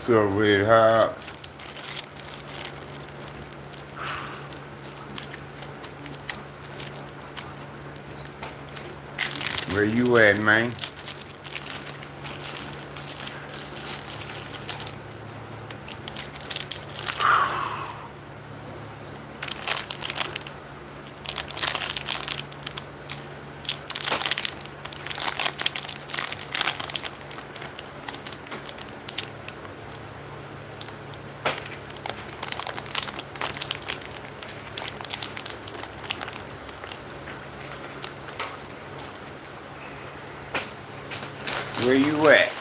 So Red Hawks. Where you at, man? Where you at?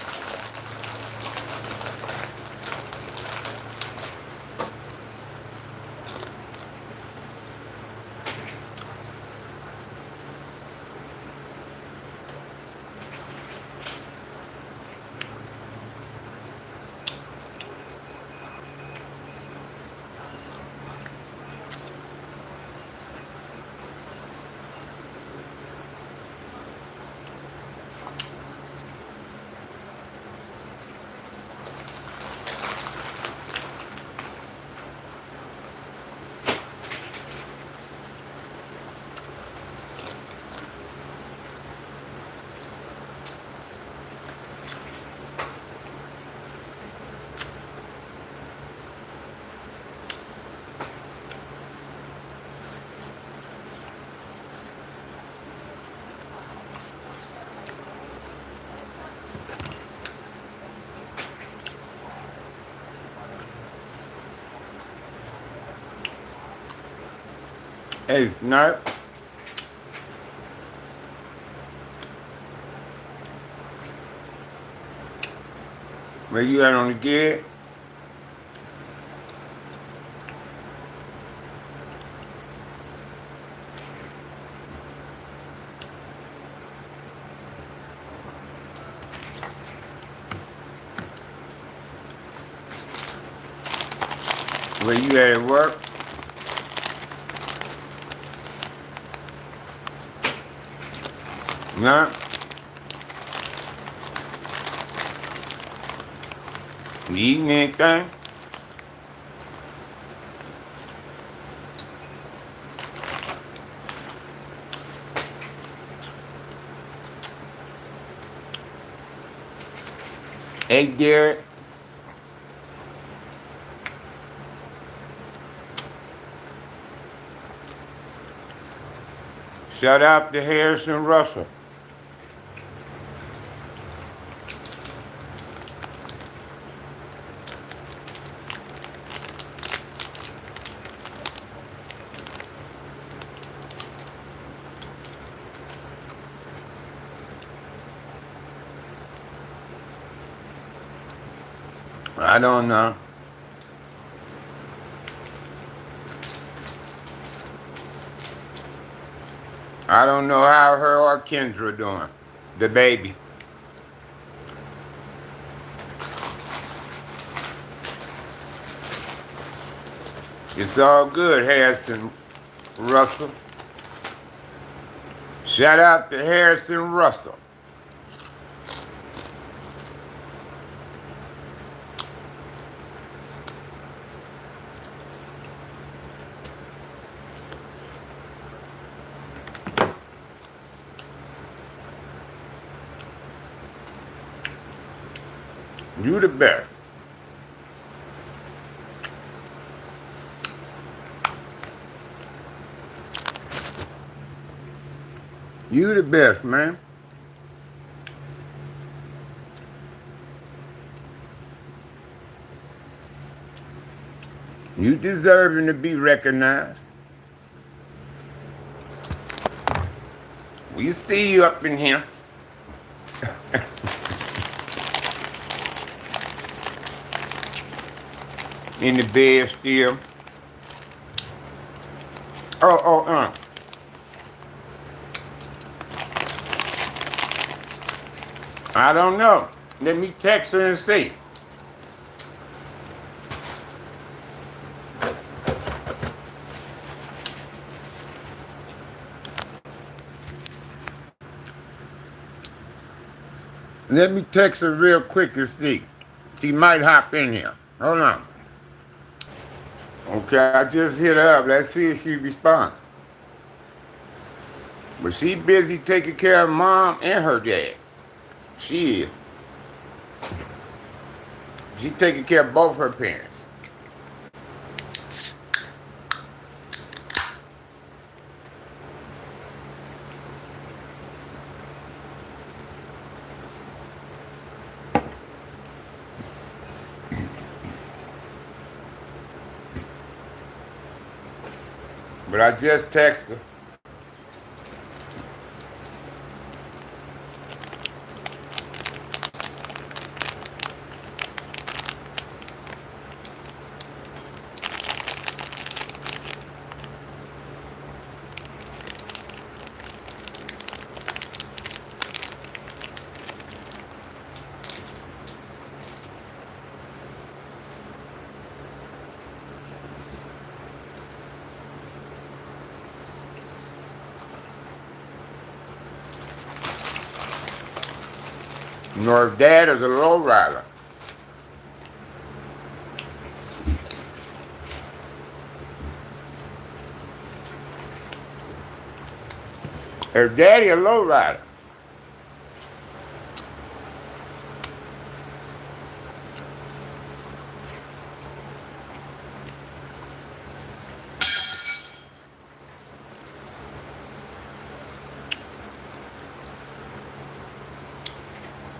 Hey, Snipe. Where you at on the gig? Where you at work? Nah. You eating anything? Hey, Garrett. Shout out to Harrison Russell. I don't know. I don't know how her or Kendra doing. The baby. It's all good, Harrison Russell. Shout out to Harrison Russell. You the best. You the best, man. You deserving to be recognized. We see you up in here. In the bed still. Oh. I don't know. Let me text her and see. Let me text her real quick and see She might hop in here. Hold on. Okay, I just hit her up. Let's see if she responds. But she busy taking care of mom and her dad. She is. She taking care of both her parents. But I just texted her. You know, her dad is a lowrider. Her daddy a lowrider.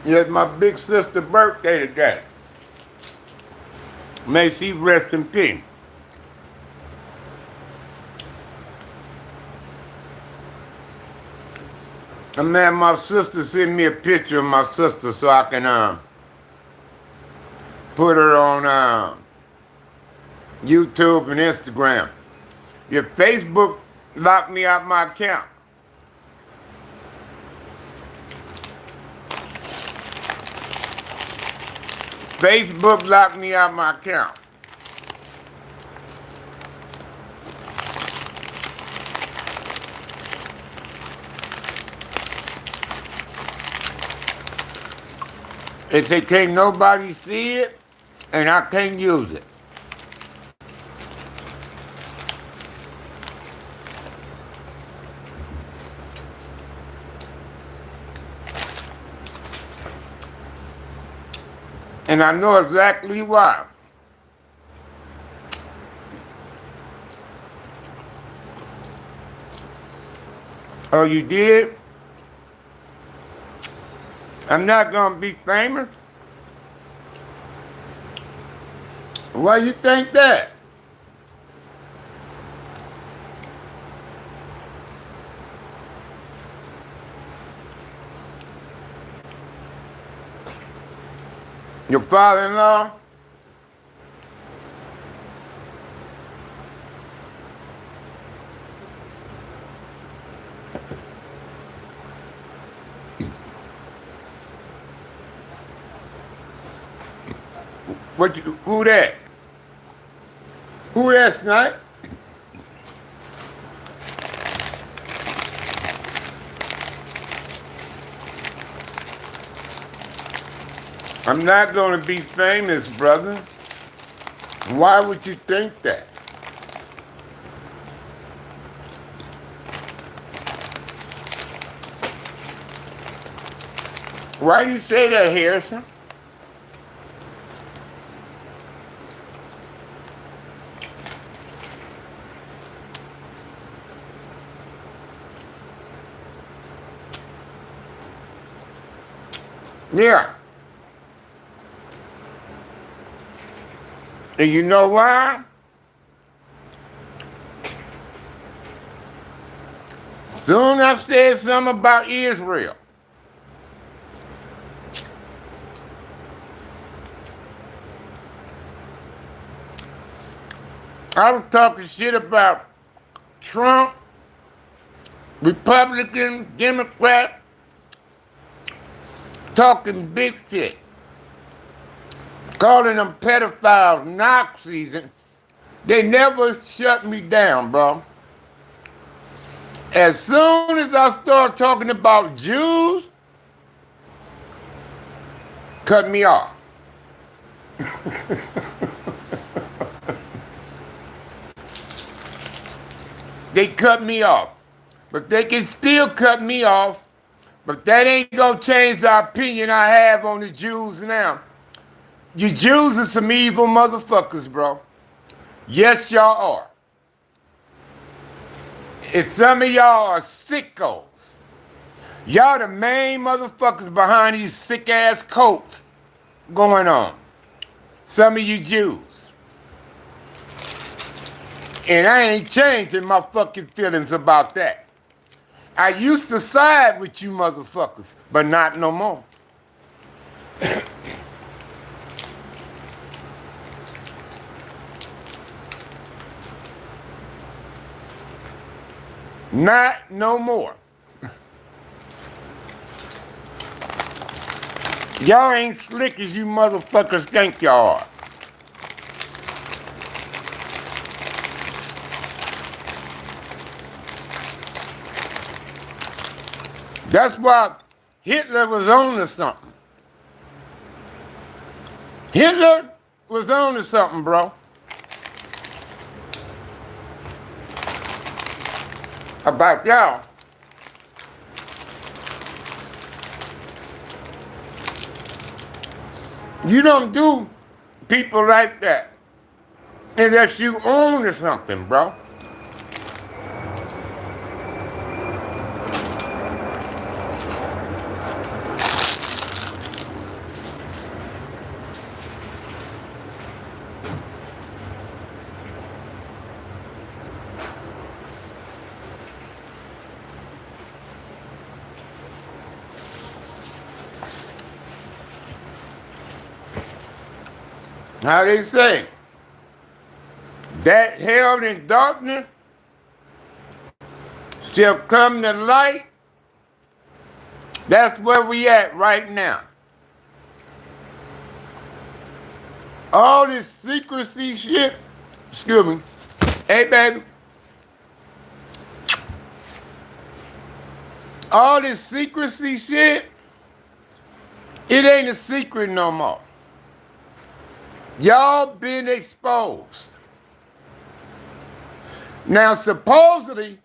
It's my big sister's birthday today. May she rest in peace. And man, my sister sent me a picture of my sister so I can put her on YouTube and Instagram. Your Facebook locked me out my account. Facebook locked me out my account. They say can't nobody see it, and I can't use it. And I know exactly why. Oh, you did? I'm not gonna be famous? Why you think that? Your father-in-law? Who that? Who that, Snipe? I'm not gonna be famous, brother. Why would you think that? Why do you say that, Harrison? Yeah. And you know why? Soon I said something about Israel. I was talking shit about Trump, Republican, Democrat, talking big shit, calling them pedophiles, Nazis, and they never shut me down, bro. As soon as I start talking about Jews, cut me off. They cut me off. But they can still cut me off. But that ain't gonna change the opinion I have on the Jews now. You Jews are some evil motherfuckers, bro. Yes, y'all are. And some of y'all are sickos. Y'all the main motherfuckers behind these sick ass cults going on. Some of you Jews. And I ain't changing my fucking feelings about that. I used to side with you motherfuckers, but not no more. Not no more. Y'all ain't slick as you motherfuckers think y'all are. That's why Hitler was on to something. Hitler was on to something, bro. About y'all. You don't do people like that unless you own to something, bro. How they say, that held in darkness shall come to light. That's where we at right now. All this secrecy shit, excuse me, hey baby, all this secrecy shit, it ain't a secret no more. Y'all been exposed. Now, supposedly,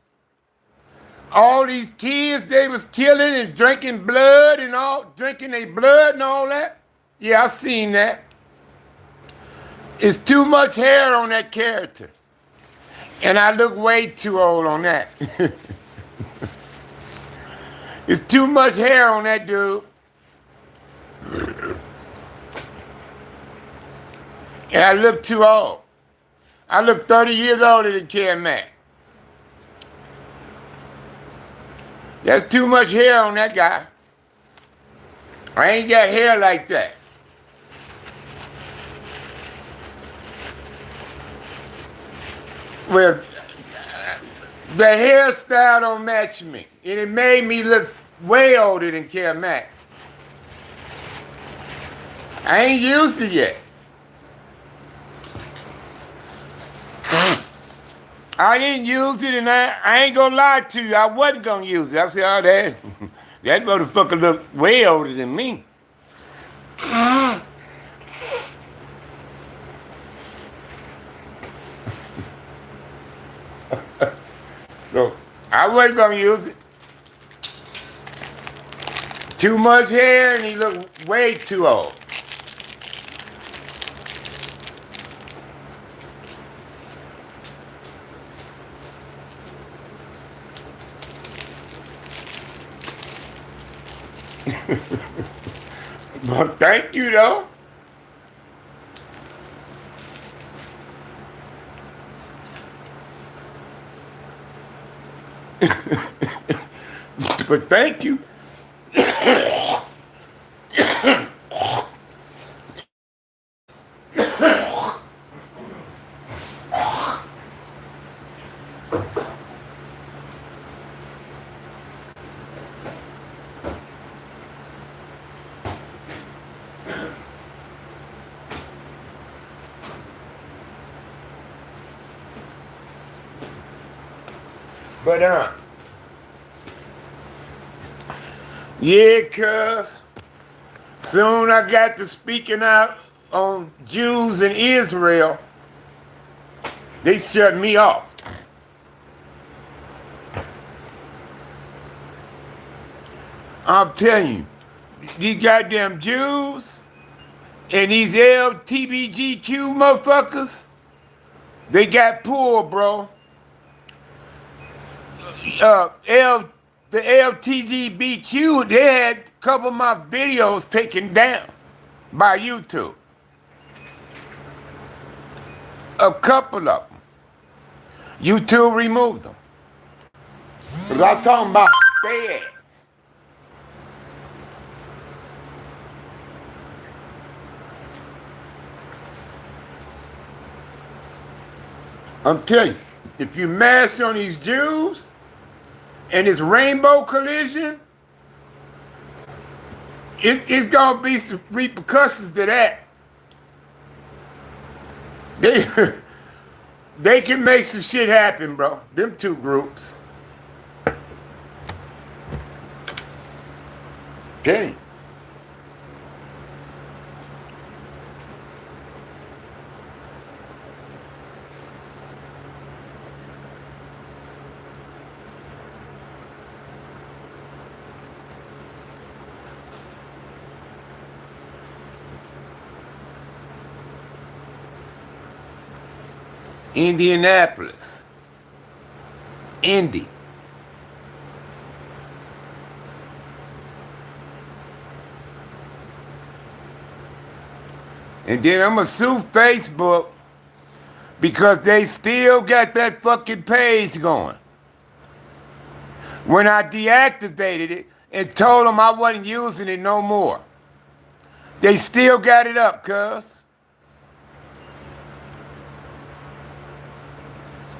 all these kids they was killing and drinking blood and all, drinking their blood and all that. Yeah, I seen that. It's too much hair on that character. And I look way too old on that. It's too much hair on that dude. And I look too old. I look 30 years older than Ken Mack. There's too much hair on that guy. I ain't got hair like that. Well, the hairstyle don't match me. And it made me look way older than Ken Mack. I ain't used it yet. I didn't use it, and I ain't gonna lie to you, I wasn't gonna use it. I said, oh, that motherfucker look way older than me. So, I wasn't gonna use it. Too much hair, and he looked way too old. But thank you, though. But thank you. But yeah, cuz soon I got to speaking out on Jews in Israel, they shut me off. I'm telling you, these goddamn Jews and these LTBGQ motherfuckers, they got pulled, bro. The LTGBQ, they had a couple of my videos taken down by YouTube. A couple of them. YouTube removed them. Because I'm talking about their ass. I'm telling you, if you mash on these Jews and this rainbow collision, it's gonna be some repercussions to that. They can make some shit happen, bro. Them two groups. Okay. Indianapolis. Indy. And then I'm gonna sue Facebook because they still got that fucking page going. When I deactivated it and told them I wasn't using it no more, they still got it up, cuz.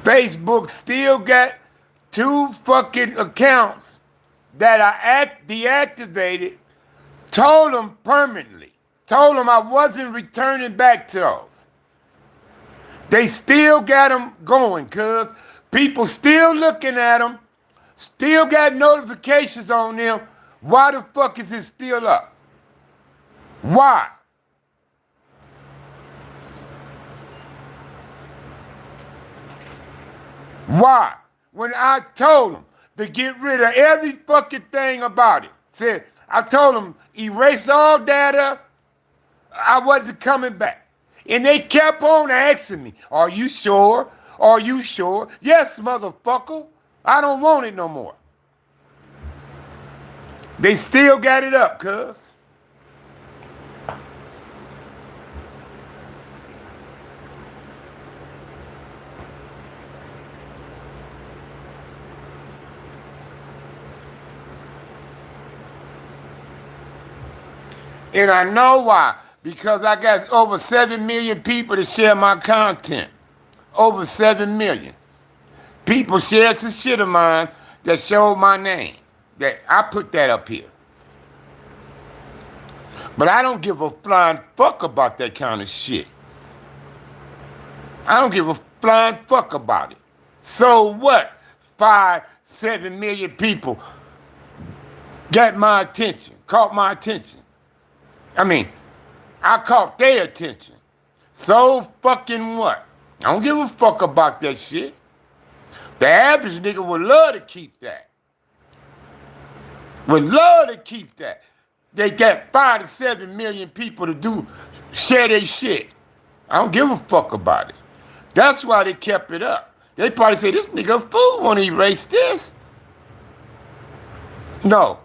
Facebook still got 2 fucking accounts that I deactivated, told them permanently, told them I wasn't returning back to those. They still got them going, cuz. People still looking at them, still got notifications on them. Why the fuck is it still up? Why? Why? When I told them to get rid of every fucking thing about it, I told them erase all data, I wasn't coming back. And they kept on asking me, are you sure? Are you sure? Yes, motherfucker. I don't want it no more. They still got it up, cuz. And I know why. Because I got over 7 million people to share my content. Over 7 million. People share some shit of mine that showed my name. That I put that up here. But I don't give a flying fuck about that kind of shit. I don't give a flying fuck about it. So what? 5, 7 million people got my attention, caught my attention. I mean, I caught their attention. So fucking what? I don't give a fuck about that shit. The average nigga would love to keep that. Would love to keep that. They got 5 to 7 million people to share their shit. I don't give a fuck about it. That's why they kept it up. They probably say, this nigga a fool wanna erase this. No.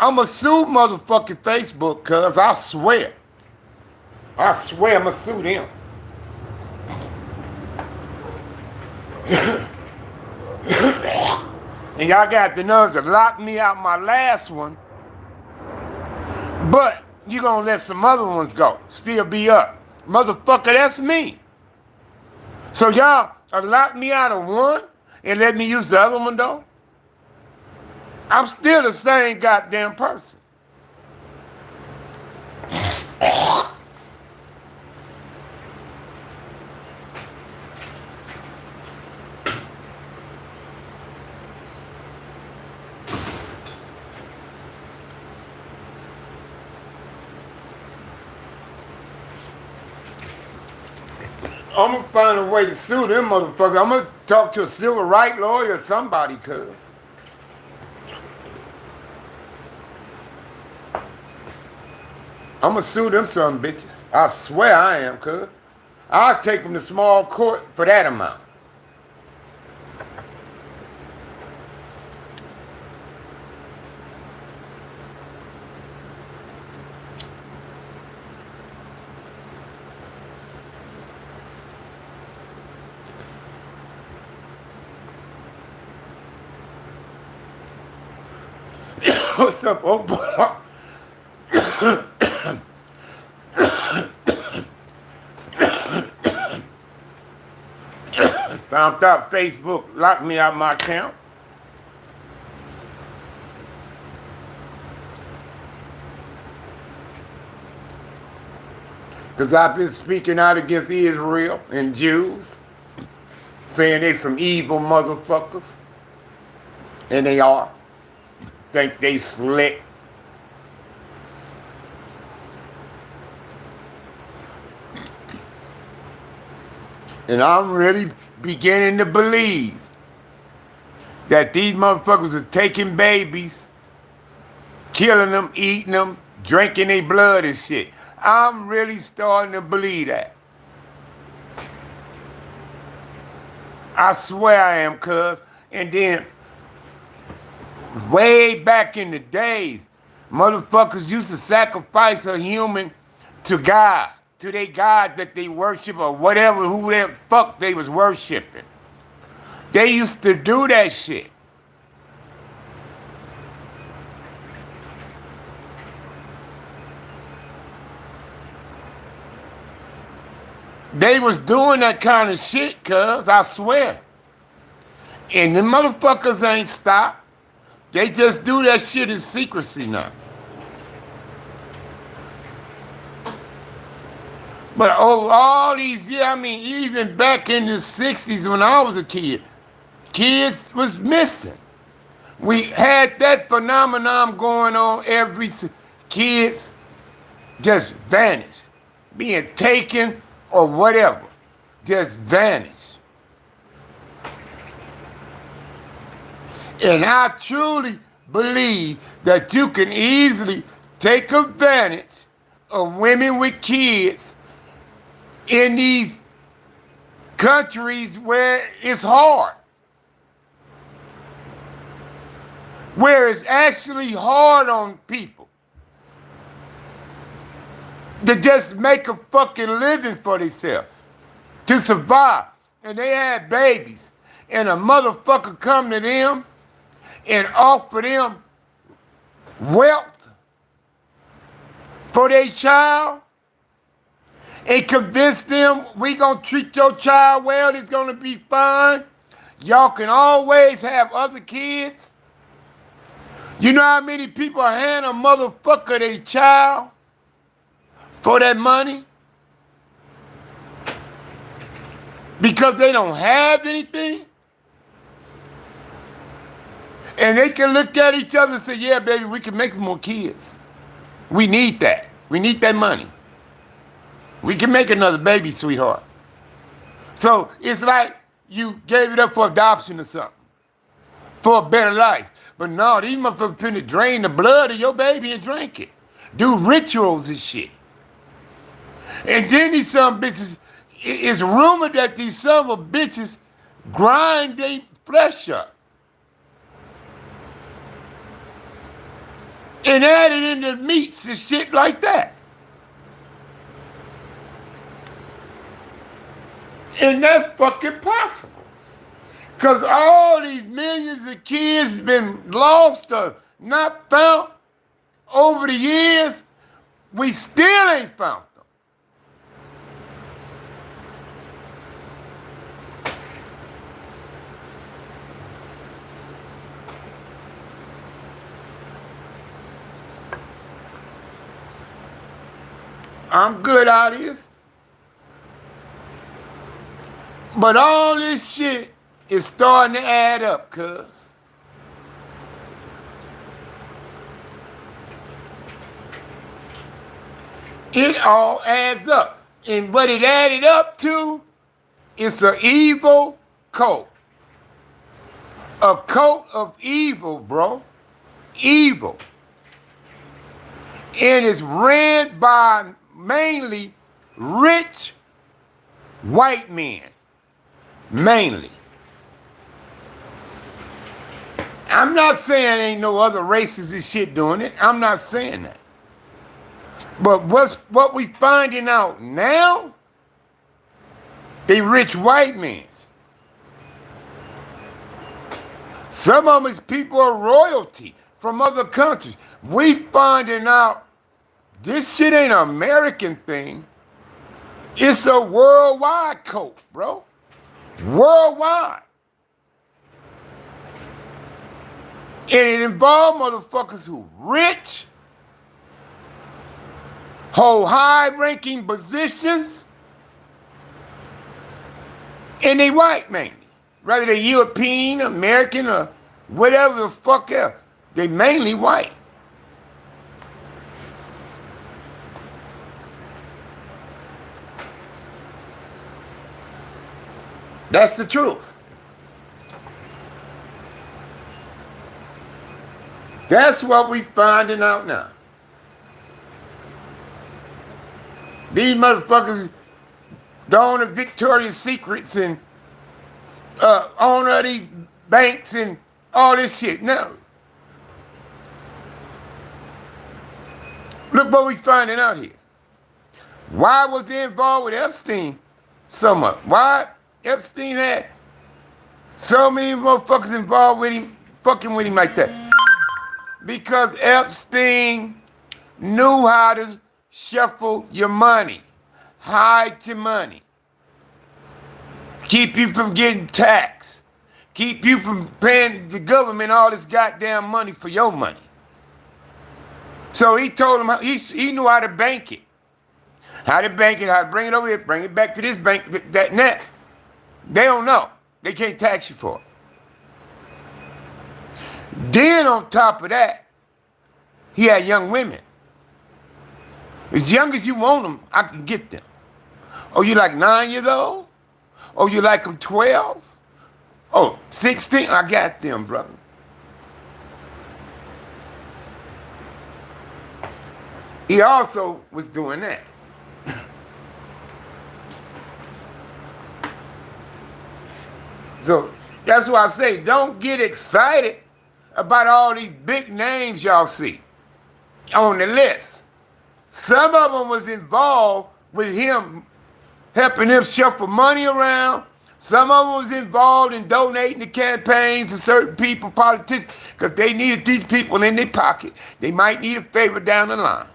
I'ma sue motherfucking Facebook, cuz I swear. I swear I'ma sue them. And y'all got the nerve to lock me out my last one. But you gonna let some other ones go. Still be up. Motherfucker, that's me. So y'all locked me out of one and let me use the other one though? I'm still the same goddamn person. I'm gonna find a way to sue them motherfuckers. I'm gonna talk to a civil rights lawyer or somebody, cuz. I'm gonna sue them some bitches. I swear I am, cuz. I'll take them to small court for that amount. What's up, oh boy? Found out Facebook locked me out my account. Because I've been speaking out against Israel and Jews, saying they some evil motherfuckers. And they are. Think they slick. And I'm really beginning to believe that these motherfuckers are taking babies, killing them, eating them, drinking their blood and shit. I'm really starting to believe that. I swear I am, cuz. And then, way back in the days, motherfuckers used to sacrifice a human to God, to their God that they worship or whatever, who the fuck they was worshiping. They used to do that shit. They was doing that kind of shit, cuz, I swear. And the motherfuckers ain't stopped. They just do that shit in secrecy now. But over all these years, I mean, even back in the 60s when I was a kid, kids was missing. We had that phenomenon going on kids just vanish, being taken or whatever, just vanish. And I truly believe that you can easily take advantage of women with kids in these countries where it's hard. Where it's actually hard on people to just make a fucking living for themselves, to survive. And they had babies, and a motherfucker come to them and offer them wealth for their child and convince them, we gonna treat your child well, it's gonna be fine. Y'all can always have other kids. You know how many people hand a motherfucker their child for that money? Because they don't have anything? And they can look at each other and say, yeah, baby, we can make more kids. We need that. We need that money. We can make another baby, sweetheart. So it's like you gave it up for adoption or something, for a better life. But no, these motherfuckers finna drain the blood of your baby and drink it. Do rituals and shit. And then these some bitches, it's rumored that these some of bitches grind their flesh up and add it into meats and shit like that. And that's fucking possible. Because all these millions of kids been lost or not found over the years, we still ain't found them. I'm good out of this. But all this shit is starting to add up, cuz. It all adds up. And what it added up to It's an evil cult. A cult of evil, bro. Evil. And it's ran by mainly rich white men. Mainly. I'm not saying ain't no other races and shit doing it. I'm not saying that. But what we finding out now, they rich white men. Some of them is people of royalty from other countries. We finding out this shit ain't an American thing. It's a worldwide cult, bro. Worldwide. And it involves motherfuckers who rich, hold high-ranking positions, and they white mainly. Whether they're European, American, or whatever the fuck else. They mainly white. That's the truth. That's what we finding out now. These motherfuckers, the owner of Victoria's Secrets and owner of these banks and all this shit. No. Look what we finding out here. Why was they involved with Epstein so much? Why Epstein had so many motherfuckers involved with him, fucking with him like that? Because Epstein knew how to shuffle your money, hide your money, keep you from getting taxed, keep you from paying the government all this goddamn money for your money. So he told him, he knew how to bank it. How to bank it, how to bring it over here, bring it back to this bank, that and that. They don't know. They can't tax you for it. Then on top of that, he had young women. As young as you want them, I can get them. Oh, you like 9 years old? Oh, you like them 12? Oh, 16? I got them, brother. He also was doing that. So that's why I say, don't get excited about all these big names y'all see on the list. Some of them was involved with him, helping him shuffle money around. Some of them was involved in donating to campaigns to certain people, politicians, because they needed these people in their pocket. They might need a favor down the line.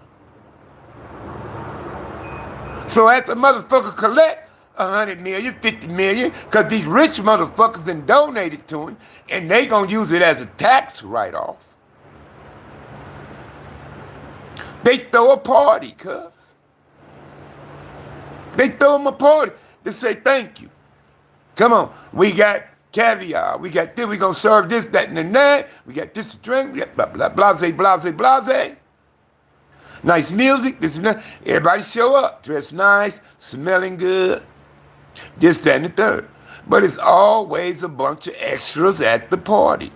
So as the motherfucker collect 100 million, 50 million, because these rich motherfuckers then donated to him, and they gonna use it as a tax write-off. They throw a party, cuz. They throw him a party to say thank you. Come on, we got caviar, we got this, we gonna serve this, that, and that, we got this to drink, blah, blah, blase, blase, blase. Nice music, this and that. Everybody show up, dressed nice, smelling good, this, that, and the third. But it's always a bunch of extras at the party.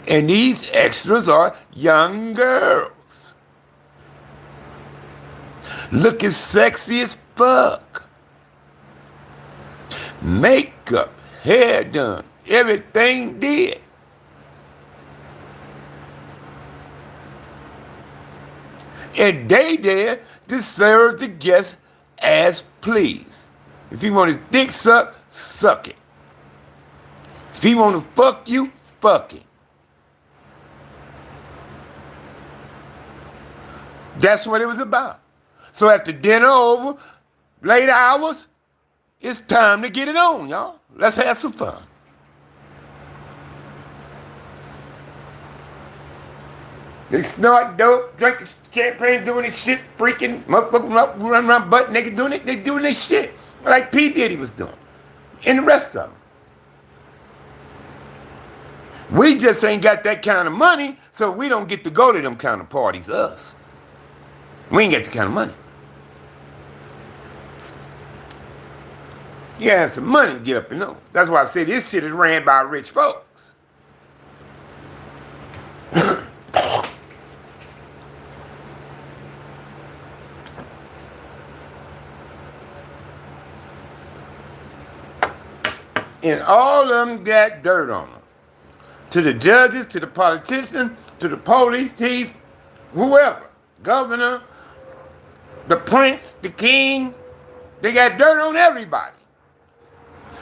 And these extras are young girls. Looking sexy as fuck. Makeup, hair done, everything did. And they there to serve the guests as pleased. If he want his dick sucked, suck it. If he want to fuck you, fuck it. That's what it was about. So after dinner over, late hours, it's time to get it on, y'all. Let's have some fun. They snort dope, drinking champagne, doing this shit, freaking, motherfucking running around butt naked doing it. They doing this shit like P. Diddy was doing, and the rest of them. We just ain't got that kind of money, so we don't get to go to them kind of parties, us. We ain't got that kind of money. You had some money to get up in those. That's why I say this shit is ran by rich folks. And all of them got dirt on them. To the judges, to the politicians, to the police chief, whoever, governor, the prince, the king, they got dirt on everybody.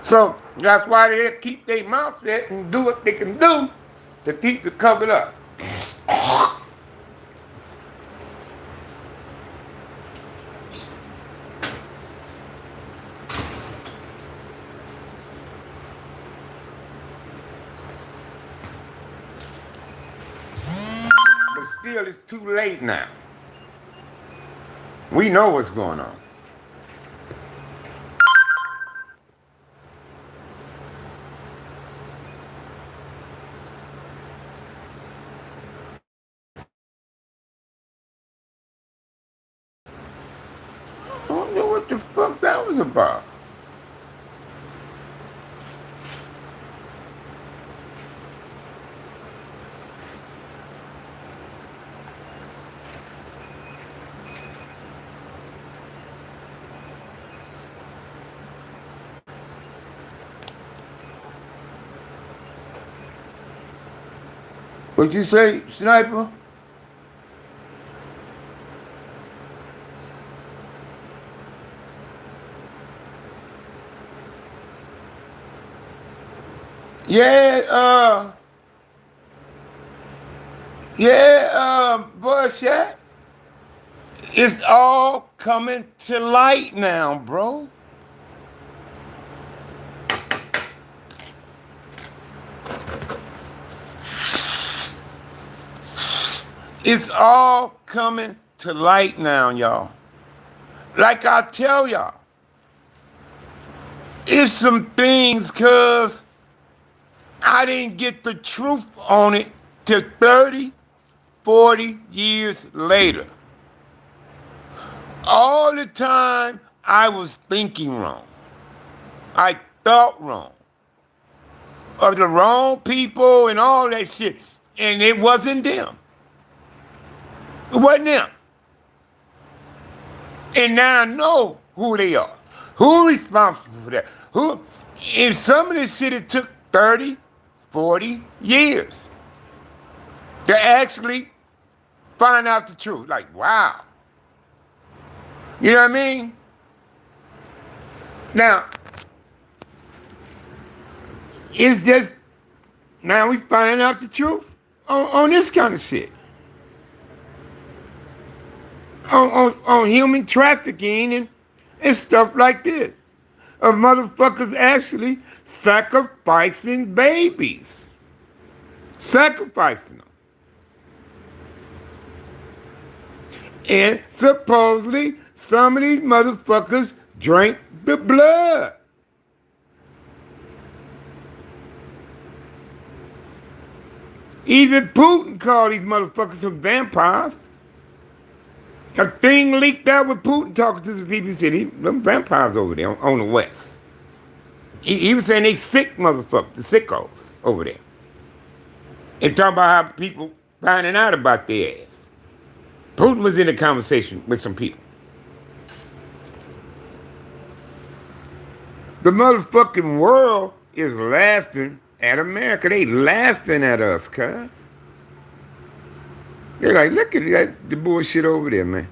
So that's why they keep their mouth shut and do what they can do to keep it covered up. But still, it's too late now. We know what's going on. I don't know what the fuck that was about. What'd you say, Sniper? Bullshit. It's all coming to light now, bro. It's all coming to light now, y'all. Like I tell y'all, it's some things, cuz I didn't get the truth on it till 30, 40 years later. All the time I was thinking wrong. I thought wrong. Of the wrong people and all that shit. And it wasn't them. It wasn't them. And now I know who they are. Who's responsible for that? Who? In some of this shit, it took 30, 40 years to actually find out the truth. Like, wow. You know what I mean? Now, it's just, now we finding out the truth on this kind of shit. On human trafficking and stuff like this. Of motherfuckers actually sacrificing babies. Sacrificing them. And supposedly some of these motherfuckers drank the blood. Even Putin called these motherfuckers some vampires. A thing leaked out with Putin talking to some people. He said, them vampires over there on the West. He was saying they sick motherfuckers, the sickos over there. And talking about how people finding out about their ass. Putin was in a conversation with some people. The motherfucking world is laughing at America. They laughing at us, cuz. They're like, look at that, the bullshit over there, man.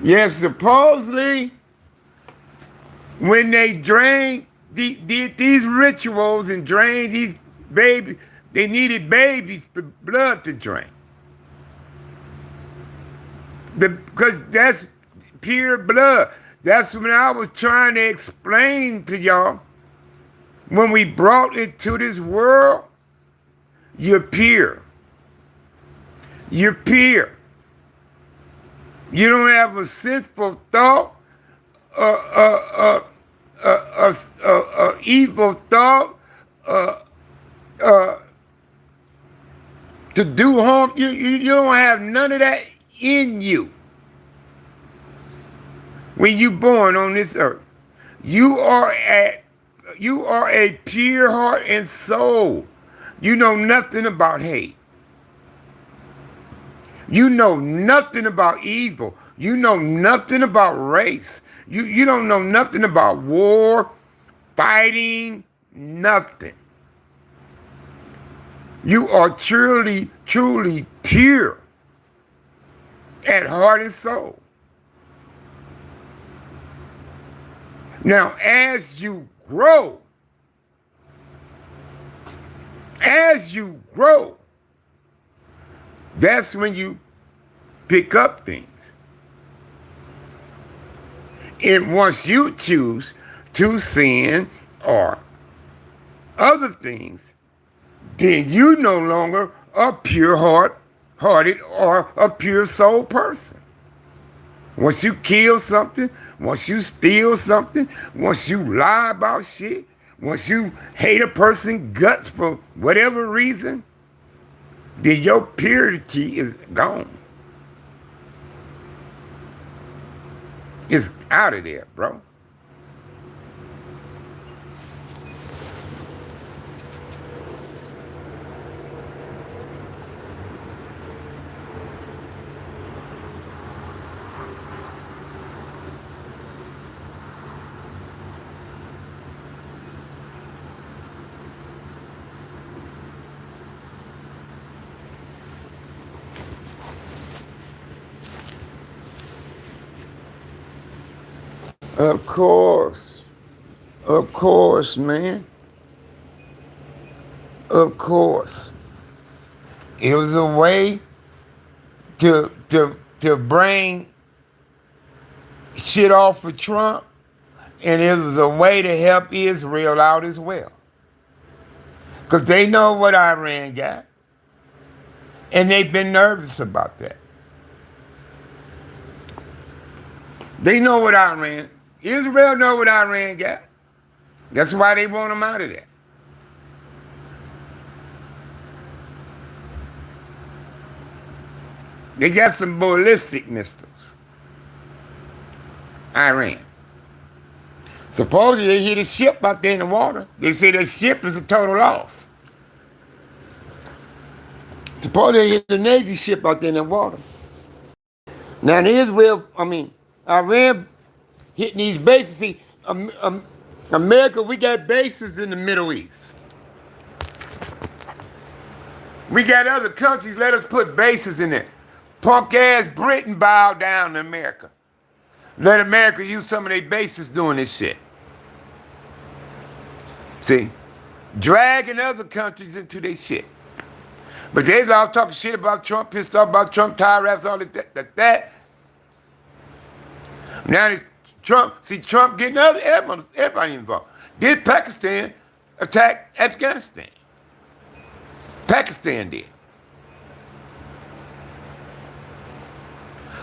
Yes, supposedly, when they drank these rituals and drained these babies, they needed babies for blood to drain. Because that's pure blood. That's when I was trying to explain to y'all. When we brought it to this world, you're pure. You're pure. You don't have a sinful thought, evil thought, to do harm. You don't have none of that in you. When you born on this earth, you are a pure heart and soul. You know nothing about hate. You know nothing about evil. You know nothing about race. You don't know nothing about war, fighting, nothing. You are truly, truly pure at heart and soul. Now, as you grow, that's when you pick up things. And once you choose to sin or other things, then you no longer a pure hearted or a pure soul person. Once you kill something, once you steal something, once you lie about shit, once you hate a person's guts for whatever reason, then your purity is gone. It's out of there, bro. Of course, man. Of course. It was a way to bring shit off of Trump, and it was a way to help Israel out as well. Because they know what Iran got, and they've been nervous about that. They know what Israel know what Iran got. That's why they want them out of there. They got some ballistic missiles. Iran. Supposedly they hit a ship out there in the water. They say that ship is a total loss. Supposedly they hit the Navy ship out there in the water. Now Iran hitting these bases. See, America, we got bases in the Middle East. We got other countries, let us put bases in there. Punk ass Britain bowed down to America. Let America use some of their bases doing this shit. See? Dragging other countries into their shit. But they's all talking shit about Trump, pissed off about Trump, tire raps, all that. Now Trump getting everybody involved. Did Pakistan attack Afghanistan? Pakistan did.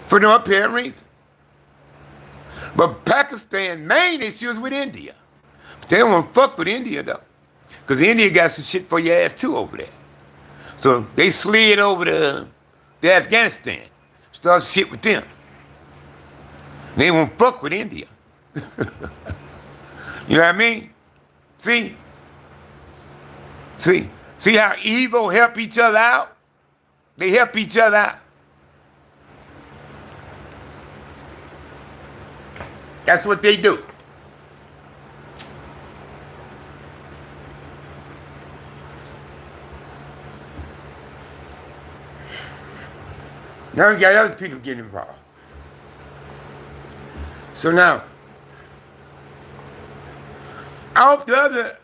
For no apparent reason. But Pakistan's main issue is with India. But they don't want to fuck with India though. Because India got some shit for your ass too over there. So they slid over to Afghanistan. Start shit with them. They won't fuck with India. You know what I mean? See how evil help each other out? They help each other out. That's what they do. Now we got other people getting involved. So now, I hope the other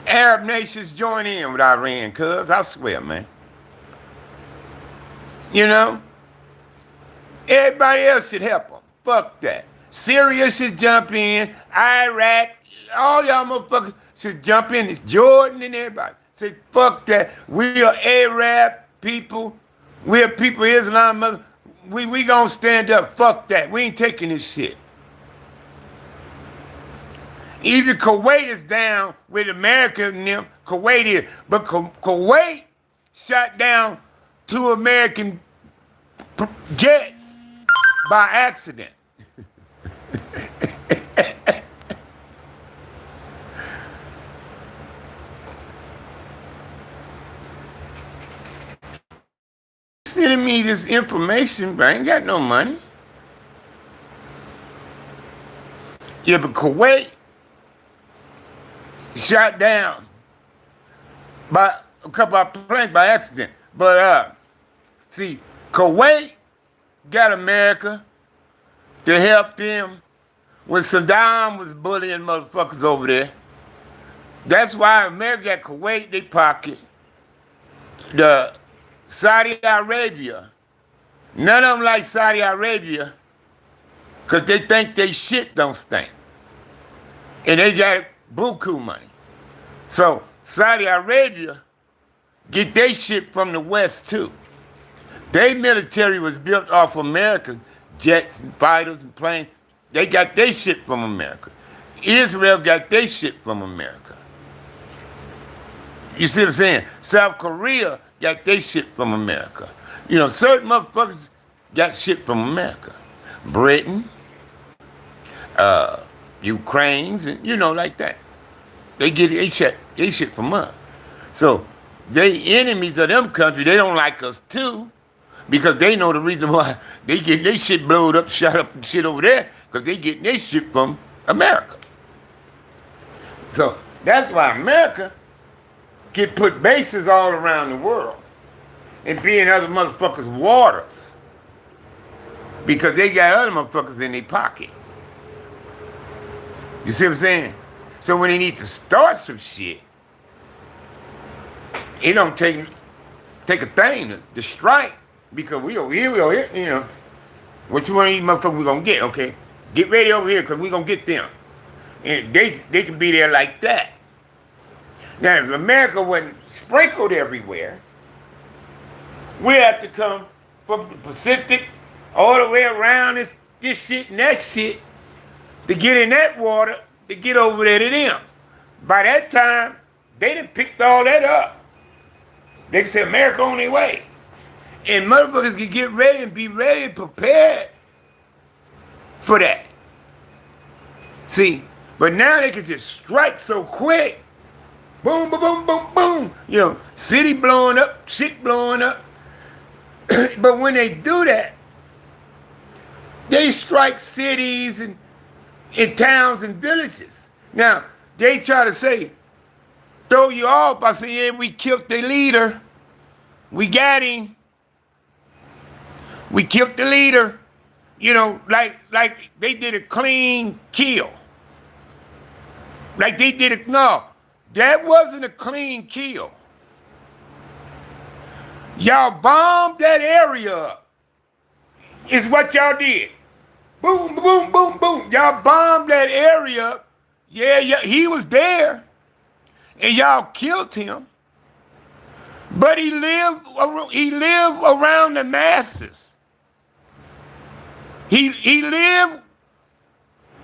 Arab nations join in with Iran, cuz, I swear, man. You know? Everybody else should help them. Fuck that. Syria should jump in. Iraq, all y'all motherfuckers should jump in. It's Jordan and everybody. Say, fuck that. We are Arab people. We are people of Islam. We gonna stand up. Fuck that. We ain't taking this shit. Even Kuwait is down with America and them. Kuwait is. But Kuwait shot down two American jets by accident. Sending me this information, but I ain't got no money. Yeah, but Kuwait shot down by a couple of planes by accident. But see, Kuwait got America to help them when Saddam was bullying motherfuckers over there. That's why America got Kuwait in their pocket. The Saudi Arabia, none of them like Saudi Arabia because they think they shit don't stink. And they got buku money. So Saudi Arabia get their shit from the West too. Their military was built off American jets and fighters and planes. They got their shit from America. Israel got their shit from America. You see what I'm saying? South Korea got their shit from America. You know, certain motherfuckers got shit from America. Britain, Ukraine's, and you know, like that. They get their shit from us. So they enemies of them countries, they don't like us too, because they know the reason why they get their shit blowed up, shot up and shit over there, because they get their shit from America. So that's why America get put bases all around the world and be in other motherfuckers' waters because they got other motherfuckers in their pocket. You see what I'm saying? So when they need to start some shit, it don't take a thing to strike because we over here, you know. What you want to eat, motherfucker, we gonna get, okay? Get ready over here because we gonna get them. And they can be there like that. Now, if America wasn't sprinkled everywhere, we have to come from the Pacific all the way around this shit and that shit to get in that water to get over there to them. By that time, they done picked all that up. They can say America on their way. And motherfuckers can get ready and be ready and prepared for that. See, but now they can just strike so quick. Boom, boom, boom, boom, boom. You know, city blowing up, shit blowing up. But when they do that, they strike cities and towns and villages. Now, they try to say, throw you off by saying, yeah, we killed the leader. We got him. We killed the leader. You know, like they did a clean kill. Like they did it. No, that wasn't a clean kill. Y'all bombed that area up. Is what y'all did. Boom, boom, boom, boom. Y'all bombed that area up. Yeah, he was there. And y'all killed him. But he lived around the masses. He lived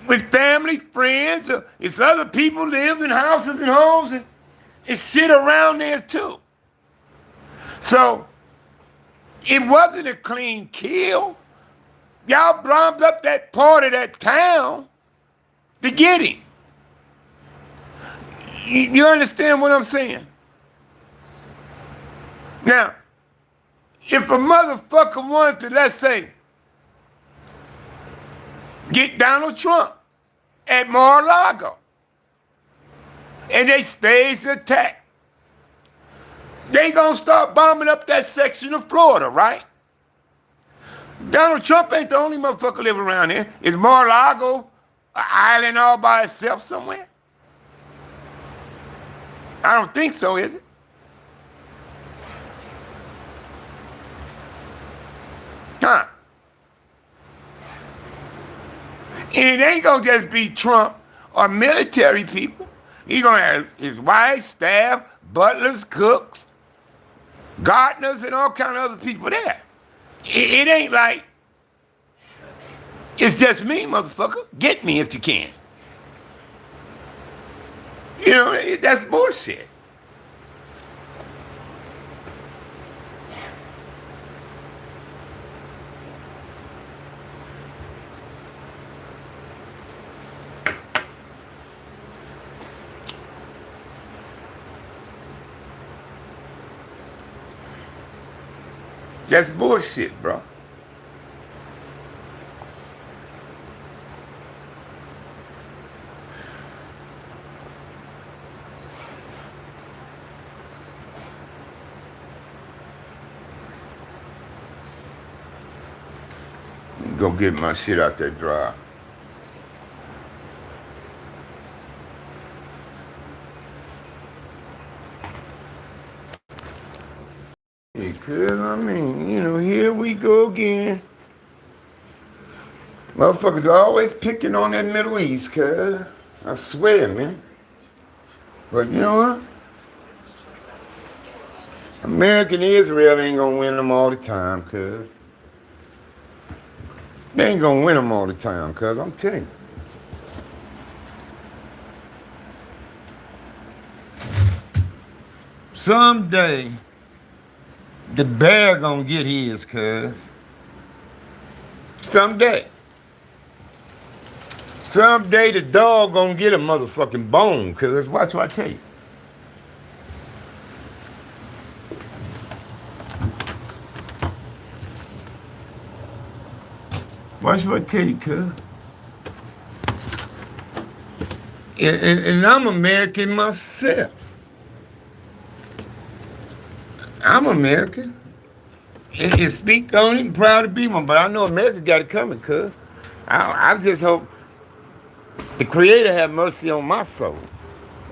with family, friends. It's other people lived in houses and homes and shit around there too. So it wasn't a clean kill. Y'all bombed up that part of that town to get him. You understand what I'm saying? Now, if a motherfucker wanted to, let's say, get Donald Trump at Mar-a-Lago, and they stage the attack, they gonna start bombing up that section of Florida, right? Donald Trump ain't the only motherfucker living around here. Is Mar-a-Lago an island all by itself somewhere? I don't think so, is it? Huh? And it ain't gonna just be Trump or military people. He gonna have his wife, staff, butlers, cooks, gardeners, and all kind of other people there. It ain't like it's just me, motherfucker. Get me if you can. You know, that's bullshit. That's bullshit, bro. Go get my shit out that drive. Because, I mean, here we go again. Motherfuckers are always picking on that Middle East, cuz. I swear, man. But you know what? America and Israel ain't gonna win them all the time, cuz. They ain't gonna win them all the time, cuz. I'm telling you. Someday, the bear gonna get his, cuz. Someday. Someday the dog gonna get a motherfucking bone, cuz. Watch what I tell you. Watch what I tell you, cuz. And I'm American myself. I'm American. And speak on it and proud to be one, but I know America got it coming, cuz. I just hope the Creator have mercy on my soul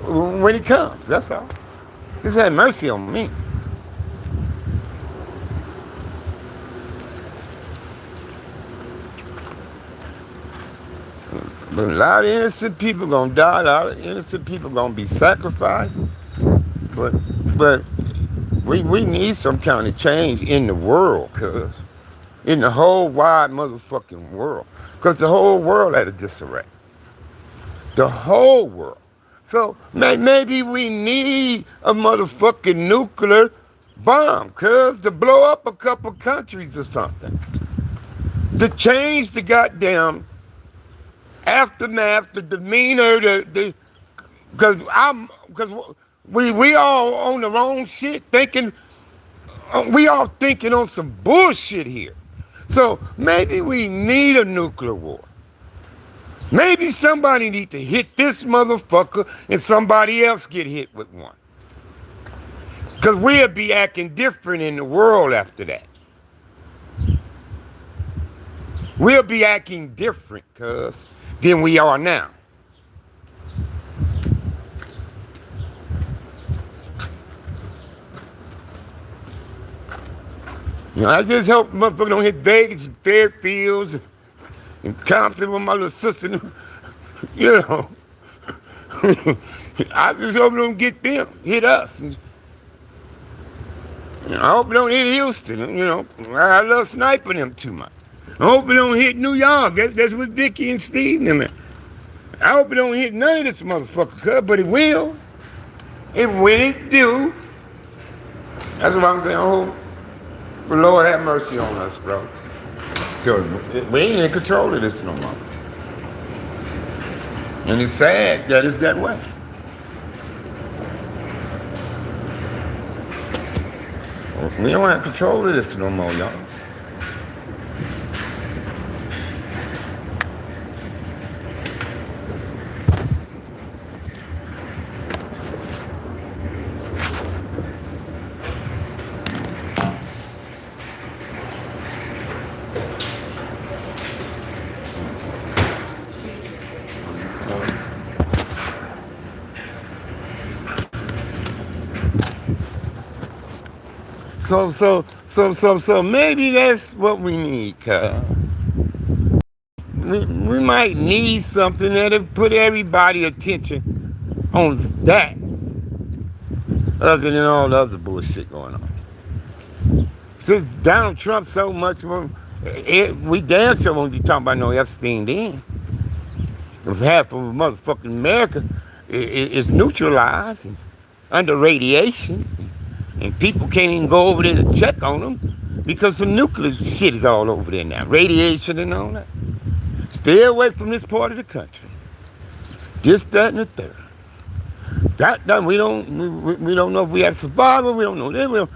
when it comes, that's all. Just have mercy on me. But a lot of innocent people gonna die, a lot of innocent people gonna be sacrificed. But we need some kind of change in the world, cuz. In the whole wide motherfucking world. Because the whole world at a disarray. The whole world. So maybe we need a motherfucking nuclear bomb, cuz, to blow up a couple countries or something. To change the goddamn aftermath, the demeanor, because we all on the wrong shit, thinking, we all thinking on some bullshit here. So maybe we need a nuclear war. Maybe somebody need to hit this motherfucker and somebody else get hit with one. Because we'll be acting different in the world after that. We'll be acting different, cuz, than we are now. I just hope motherfuckers don't hit Vegas and Fairfields and Compton with my little sister. I just hope they don't get them, hit us. I hope they don't hit Houston. I love sniping them too much. I hope it don't hit New York. That's what Vicky and Steve and them at. I hope it don't hit none of this motherfucker, but it will. When it do, that's what I'm saying. I hope the Lord have mercy on us, bro. Because we ain't in control of this no more. And it's sad that it's that way. We don't have control of this no more, y'all. So maybe that's what we need, cuz. We might need something that'll put everybody's attention on that, other than all the other bullshit going on. Since Donald Trump so much, we damn sure won't be talking about no Epstein then. If half of motherfucking America is neutralized and under radiation, and people can't even go over there to check on them because some nuclear shit is all over there now, radiation and all that. Stay away from this part of the country. This, that, and the third. That we don't know if we have survival. We don't know that.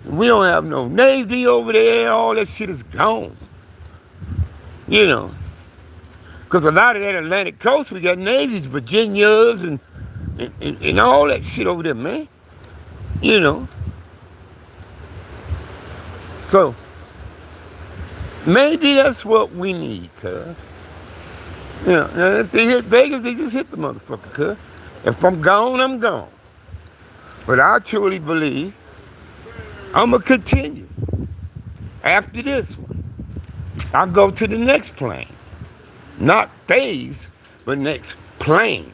We don't have no Navy over there. All that shit is gone. You know. Because a lot of that Atlantic coast, we got navies, Virginias, and all that shit over there, man. You know. So, maybe that's what we need, cuz. Yeah, now if they hit Vegas, they just hit the motherfucker, cuz. If I'm gone, I'm gone. But I truly believe I'm going to continue. After this one, I'll go to the next plane. Not phase, but next plane.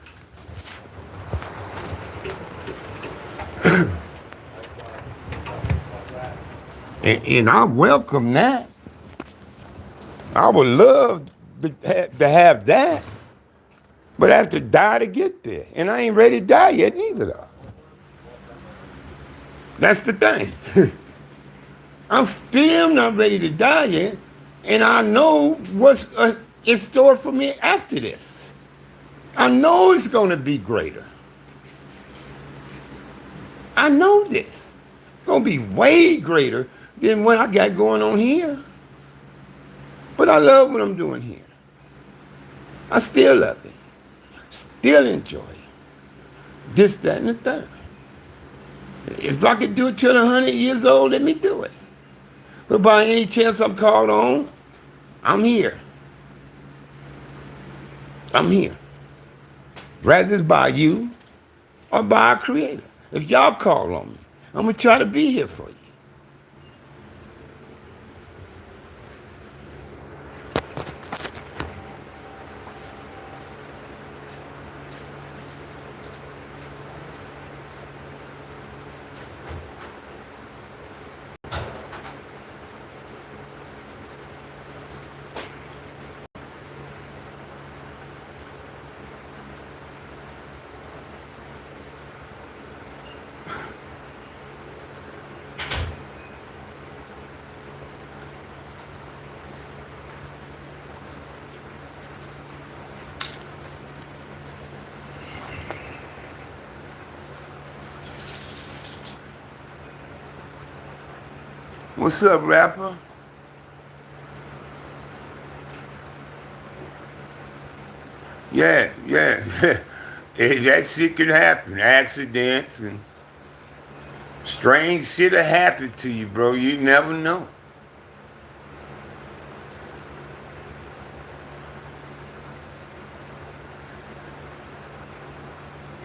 And I welcome that. I would love to have that. But I have to die to get there. And I ain't ready to die yet neither, though. That's the thing. I'm still not ready to die yet. And I know what's in store for me after this. I know it's going to be greater. I know this. It's going to be way greater than what I got going on here. But I love what I'm doing here. I still love it. Still enjoy it. This, that, and the third. If I could do it till 100 years old, let me do it. But by any chance I'm called on, I'm here. I'm here. Rather it's by you or by our Creator. If y'all call on me, I'm going to try to be here for you. What's up, rapper? Yeah. That shit can happen. Accidents and strange shit will happen to you, bro. You never know.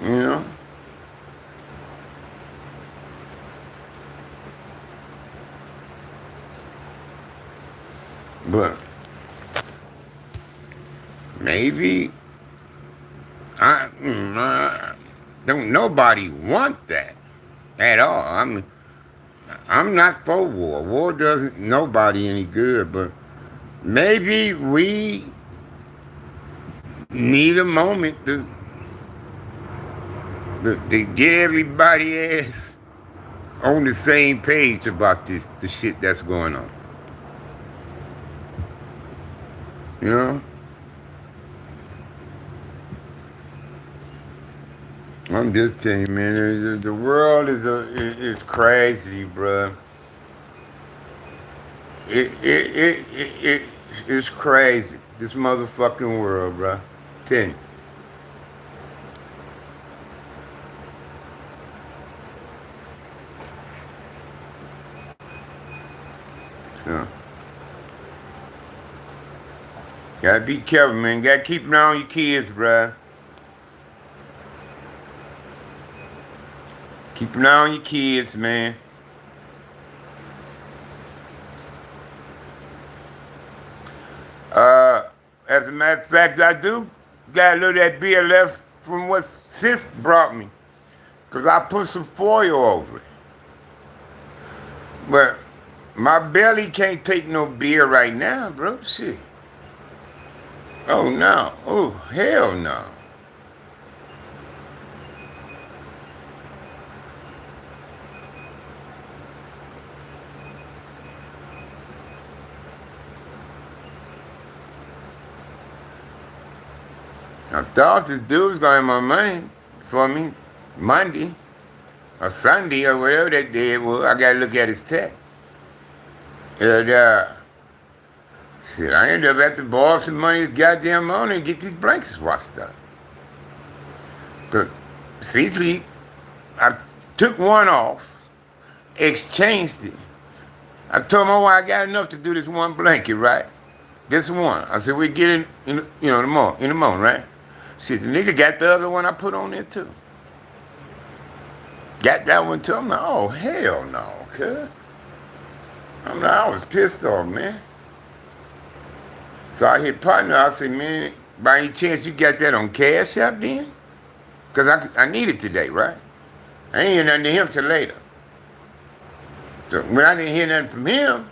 You know? But maybe don't nobody want that at all. I'm not for war. War doesn't nobody any good, but maybe we need a moment to get everybody ass on the same page about the shit that's going on. You know? I'm just telling you, man, the world is crazy, bruh. It's crazy. This motherfucking world, bruh. Tell you. So, gotta be careful, man. Gotta keep an eye on your kids, bruh. Keep an eye on your kids, man. As a matter of fact, I do got a little of that beer left from what Sis brought me. Because I put some foil over it. But my belly can't take no beer right now, bro. Shit. Oh, no. Oh, hell no. I thought this dude was going to have my money for me Monday. or Sunday or whatever that day it was. I got to look at his text. And shit, I ended up having to borrow some money this goddamn morning and get these blankets washed up. Cause Cecily, I took one off, exchanged it. I told my wife I got enough to do this one blanket, right? This one. I said, we get in the morning, right? Shit, the nigga got the other one I put on there too. Got that one too. I'm like, oh, hell no, cuz. I'm like, I was pissed off, man. So I hit partner. I said, man, by any chance you got that on Cash App then? Because I need it today, right? I ain't hear nothing to him till later. So when I didn't hear nothing from him,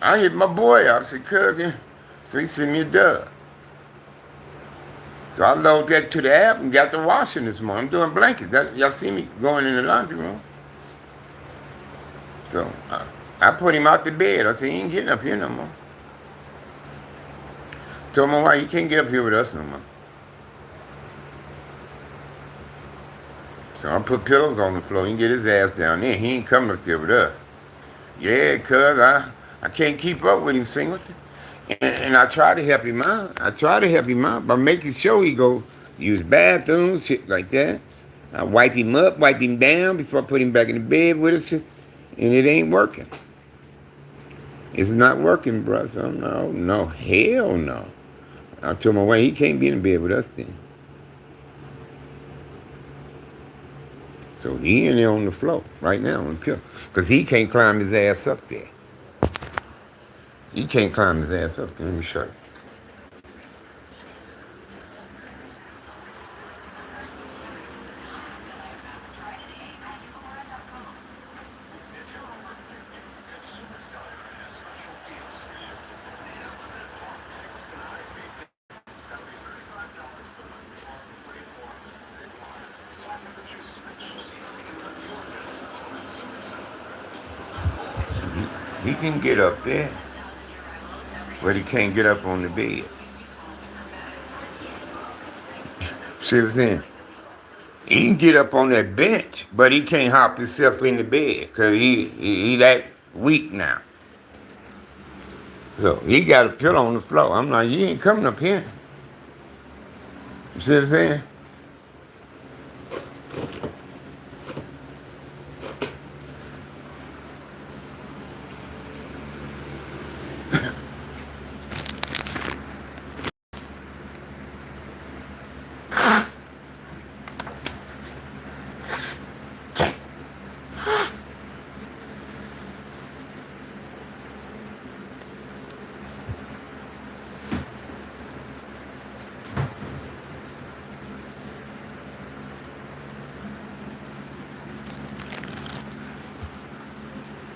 I hit my boy up. I said, cuz, so he sent me a dub. So I loaded that to the app and got the washing this morning. I'm doing blankets. Y'all see me going in the laundry room. So I put him out the bed. I said, he ain't getting up here no more. Told my wife, he can't get up here with us no more. So I put pillows on the floor. He can get his ass down there. He ain't coming up there with us. Yeah, cuz I can't keep up with him, Singleton. And I try to help him out. By making sure he go use bathrooms, shit like that. I wipe him up, wipe him down before I put him back in the bed with us. And it ain't working. It's not working, bro. So no, hell no. I told my wife, he can't be in the bed with us then. So he in there on the floor right now on the pillow. Because he can't climb his ass up there. He can't climb his ass up there. Let me show you. He can get up there, but he can't get up on the bed. See what I'm saying? He can get up on that bench, but he can't hop himself in the bed because he that weak now. So he got a pillow on the floor. I'm like, you ain't coming up here. You see what I'm saying?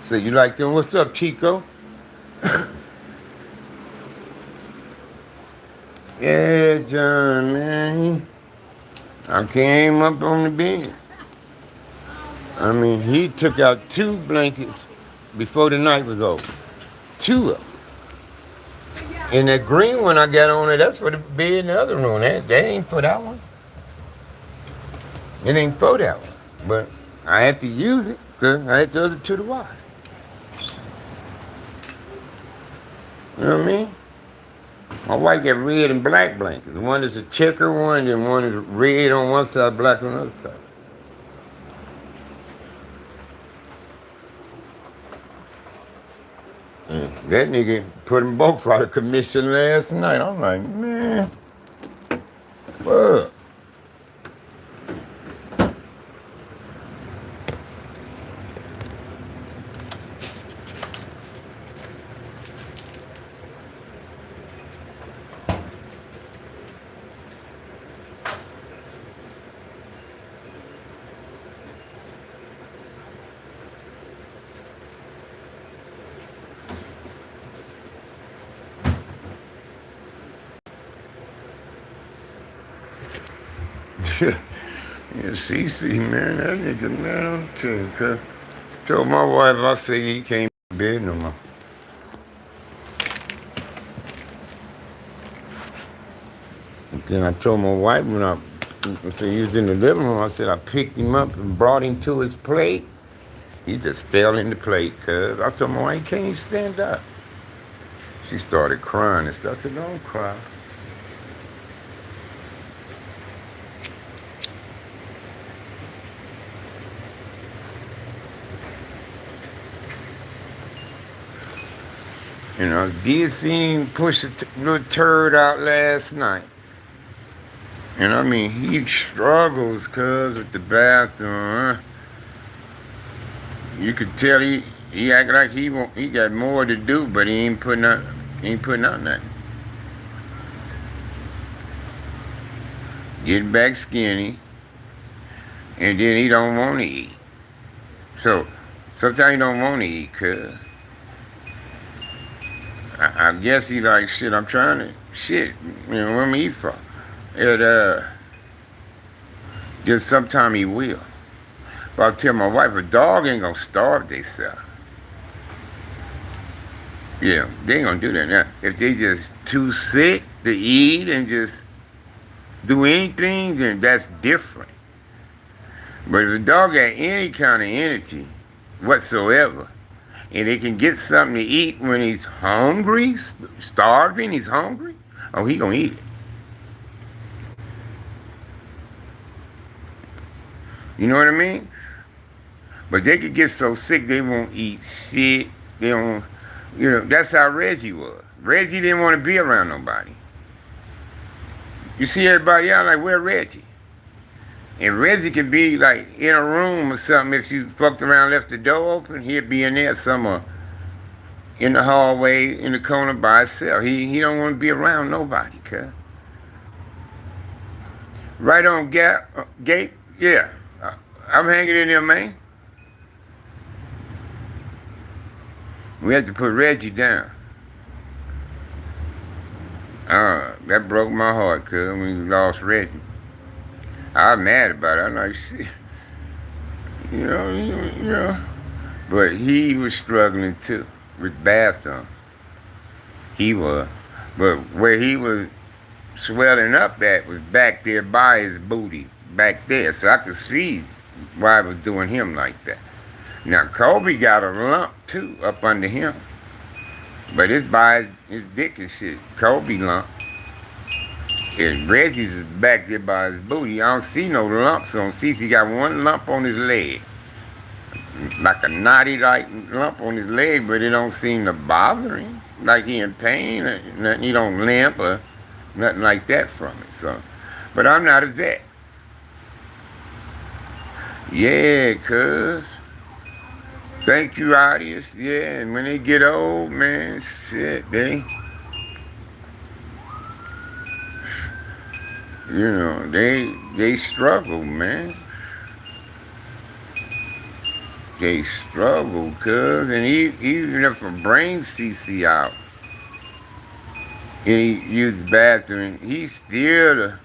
So you like them? What's up, Chico? Yeah, John, man. I came up on the bed. I mean, he took out 2 blankets before the night was over. 2 of them. And that green one I got on there, that's for the bed in the other room. That ain't for that one. It ain't for that one. But I had to use it because I had the other 2 to wash. You know what I mean? My wife got red and black blankets. One is a checker one, and one is red on one side, black on the other side. And that nigga put them both out of commission last night. I'm like, man, fuck. Yeah, CC, man, that nigga, man, I'm telling you, told my wife, I say he can't be in bed no more. And then I told my wife when I So he was in the living room. I said I picked him up and brought him to his plate. He just fell in the plate, cuz. I told him, why can't you stand up? She started crying and stuff. I said, don't cry. You know, did see him push a little turd out last night. And I mean, he struggles, cuz, with the bathroom. You could tell he act like he got more to do, but he ain't putting out nothing. Get back skinny, and then he don't want to eat. So sometimes he don't want to eat, cuz. I guess he like, shit, I'm trying to, shit, you know, what am I eat for? It, just sometime he will. But I tell my wife, a dog ain't gonna starve themselves. Yeah, they ain't gonna do that now. If they just too sick to eat and just do anything, then that's different. But if a dog got any kind of energy whatsoever, and they can get something to eat when he's hungry, starving, he's hungry, oh, he gonna eat it. You know what I mean? But they could get so sick they won't eat shit. They don't, you know, that's how Reggie was. Reggie didn't want to be around nobody. You see everybody out like, where Reggie? And Reggie could be like in a room or something. If you fucked around, left the door open, he'd be in there somewhere in the hallway, in the corner by himself. He don't want to be around nobody, cuz. Right on gate, yeah. I'm hanging in there, man. We had to put Reggie down. That broke my heart, cuz, when we lost Reggie. I was mad about it. I'm like, shit. You know. But he was struggling too with bathroom. He was. But where he was swelling up at was back there by his booty. Back there. So I could see why I was doing him like that. Now, Kobe got a lump too up under him. But it's by his dick and shit. Kobe lump. And Reggie's is back there by his booty. I don't see no lumps on. See if he got one lump on his leg. Like a knotty like lump on his leg, but it don't seem to bother him. Like he in pain or nothing. He don't limp or nothing like that from it. So, but I'm not a vet. Yeah, cuz. Thank you, audience. Yeah, and when they get old, man, shit, they struggle, man. They struggle, cuz, and even if a brain CC out, and he use the bathroom, he still to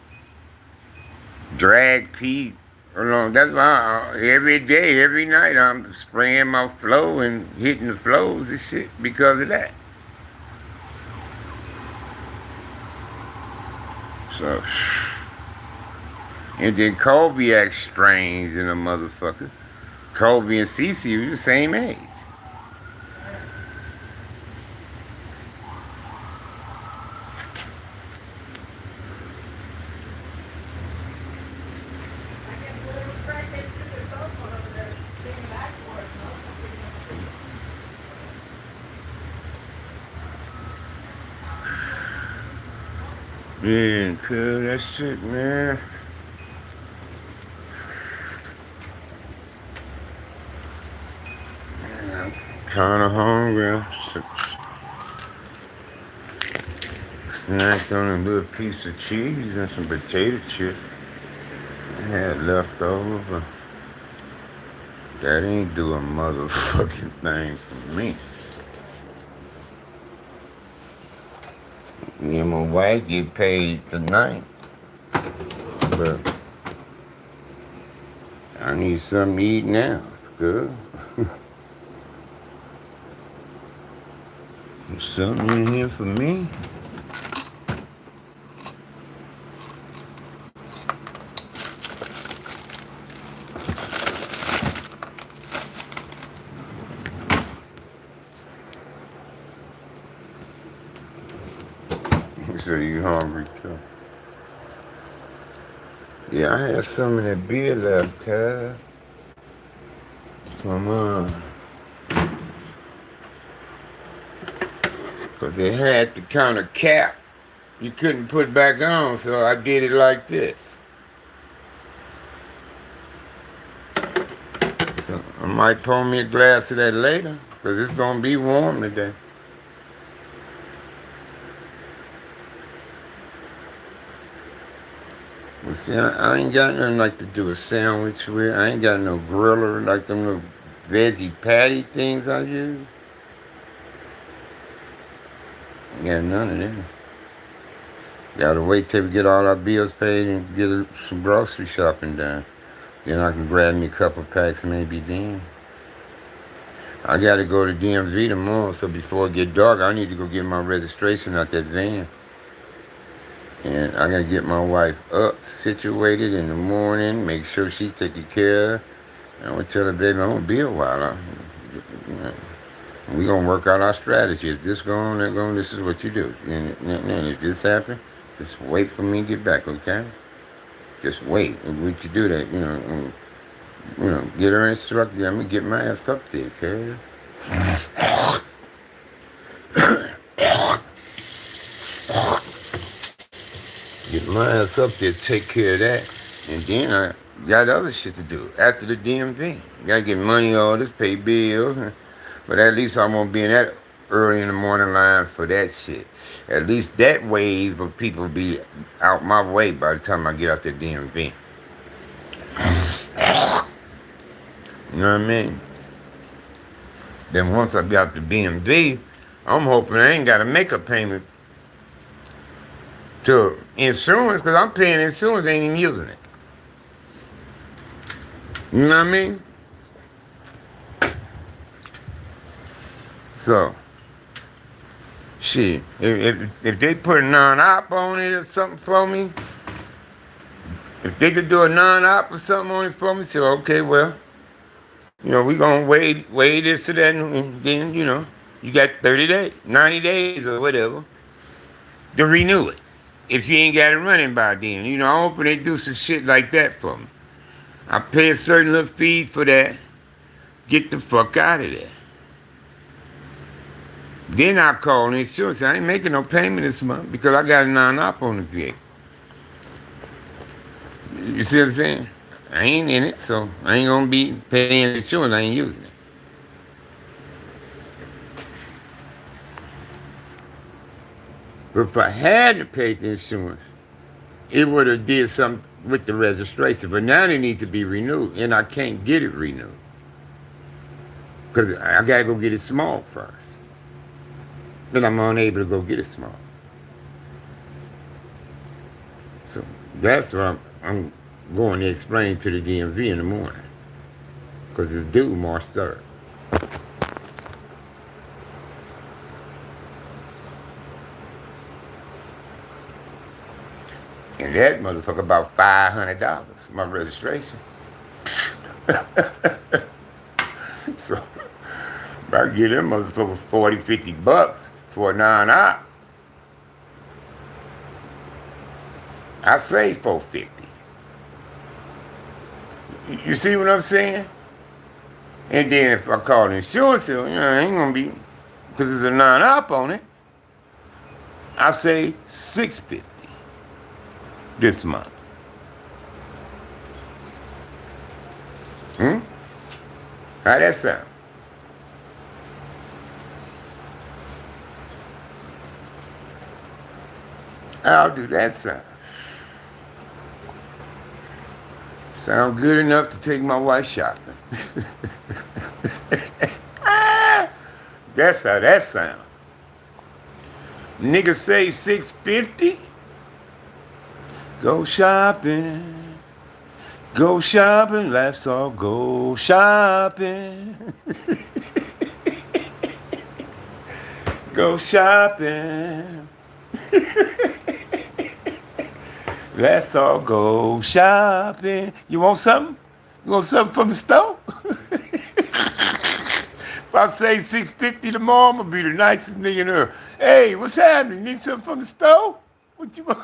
drag pee along. That's why every day, every night, I'm spraying my flow and hitting the flows and shit because of that. So, and then Kobe acts strange in a motherfucker. Kobe and Cece were the same age. Yeah, cuz, that shit, man. I'm kinda hungry. Snacked on a little piece of cheese and some potato chips. I had left over, but that ain't do a motherfucking thing for me. Me and my wife get paid tonight, but I need something to eat now. Good. Something in here for me. say you hungry too. Yeah, I had some of that beer left, cuz. Come on. Because it had the counter cap. You couldn't put back on, so I did it like this. So I might pour me a glass of that later, because it's going to be warm today. Well, see, I ain't got nothing like to do a sandwich with. I ain't got no griller like them little veggie patty things I use. Ain't got none of them. Gotta wait till we get all our bills paid and get some grocery shopping done. Then I can grab me a couple packs maybe then. I gotta go to DMV tomorrow, so before it get dark, I need to go get my registration out that van. And I gotta get my wife up, situated in the morning, make sure she taken care of. And I'm gonna tell her, baby, I'm gonna be a while. We gonna work out our strategy. If this going, that going, this is what you do. And if this happens, just wait for me to get back, okay? Just wait. And what you do that, get her instructed. I'm gonna get my ass up there, okay? Get my ass up there, take care of that, and then I got other shit to do after the DMV. Gotta get money orders, pay bills, but at least I won't be in that early in the morning line for that shit. At least that wave of people be out my way by the time I get out the DMV. You know what I mean? Then once I get out the DMV, I'm hoping I ain't gotta make a payment to insurance, because I'm paying insurance, ain't even using it. You know what I mean? So, shit, if they put a non-op on it or something for me, if they could do a non-op or something on it for me, say, okay, well, we gonna weigh this to that, and then, you got 30 days, 90 days or whatever to renew it. If you ain't got it running by then. I hope they do some shit like that for me. I pay a certain little fee for that. Get the fuck out of there. Then I call the insurance. I ain't making no payment this month because I got a non-op on the vehicle. You see what I'm saying? I ain't in it, so I ain't gonna be paying insurance. I ain't using it. But if I had to pay the insurance, it would have did something with the registration. But now they need to be renewed, and I can't get it renewed because I gotta go get it small first. Then I'm unable to go get it small. So that's what I'm going to explain to the DMV in the morning, because it's due March 3rd. And that motherfucker about $500, my registration. So if I get them motherfuckers $40-$50 for a non-op, I save $450. You see what I'm saying? And then if I call the insurance, I ain't gonna be, because there's a non-op on it, I save $650 this month. How that sound? How do that sound? Sound good enough to take my wife shopping. That's how that sound. Nigga save $650. Go shopping. Go shopping. Let's all go shopping. Go shopping. Let's all go shopping. You want something? You want something from the store? If I say $650 tomorrow, I'm gonna be the nicest nigga in there. Hey, what's happening? Need something from the store? What you want?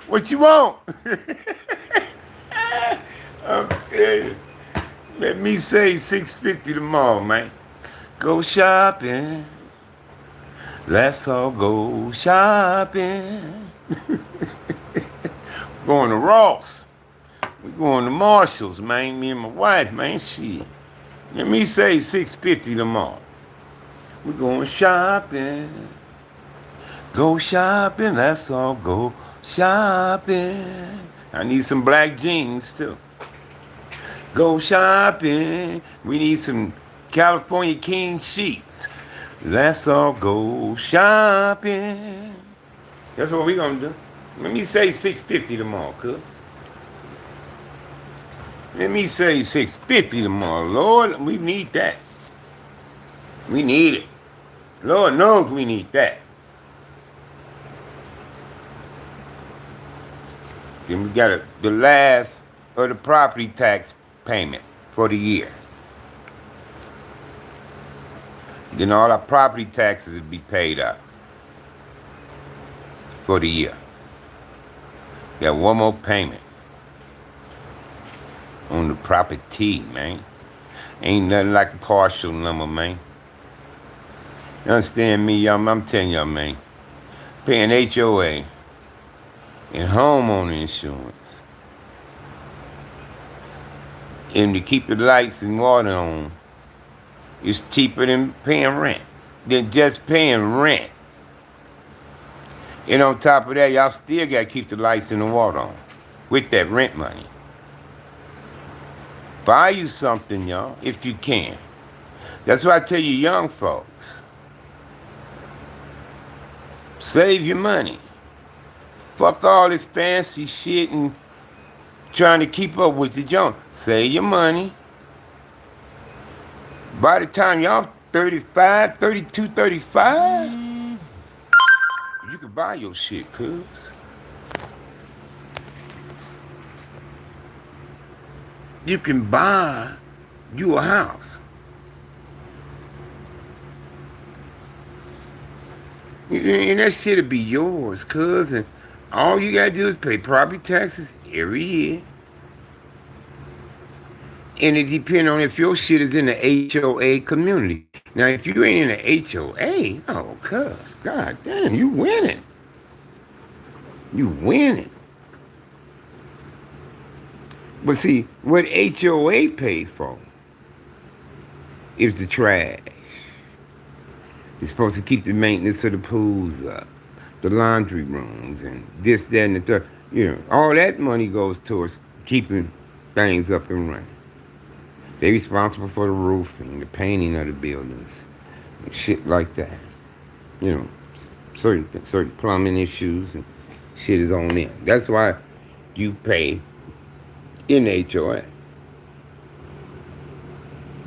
What you want? I'm telling you. Let me say 650 tomorrow, man. Go shopping. Let's all go shopping. Going to Ross. We going to Marshalls, man. Me and my wife, man. Shit. Let me say 650 tomorrow. We going shopping. Go shopping. Let's all go shopping. I need some black jeans too. Go shopping. We need some California King sheets. Let's all go shopping. That's what we gonna do. Let me say 650 tomorrow, cuz. Let me say 650 tomorrow. Lord, we need that. We need it. Lord knows we need that. Then we got the last of the property tax payment for the year. Then all our property taxes will be paid up for the year. Got one more payment on the property, man. Ain't nothing like a partial number, man. You understand me, y'all? I'm telling y'all, man. Paying HOA and homeowner insurance. And to keep the lights and water on, it's cheaper than paying rent. Than just paying rent. And on top of that, y'all still got to keep the lights and the water on with that rent money. Buy you something, y'all, if you can. That's why I tell you young folks, save your money. Fuck all this fancy shit and trying to keep up with the junk. Save your money. By the time y'all 35, 32, 35, you can buy your shit, cuz. You can buy you a house. And that shit'll be yours, cuz. And all you gotta do is pay property taxes every year. And it depends on if your shit is in the HOA community. Now, if you ain't in the HOA, oh, cuz, god damn, you winning. You winning. But see, what HOA pay for is the trash. It's supposed to keep the maintenance of the pools up, the laundry rooms, and this, that, and the third. You know, all that money goes towards keeping things up and running. They're responsible for the roofing, the painting of the buildings, and shit like that. You know, certain plumbing issues and shit is on them. That's why you pay in the HOA.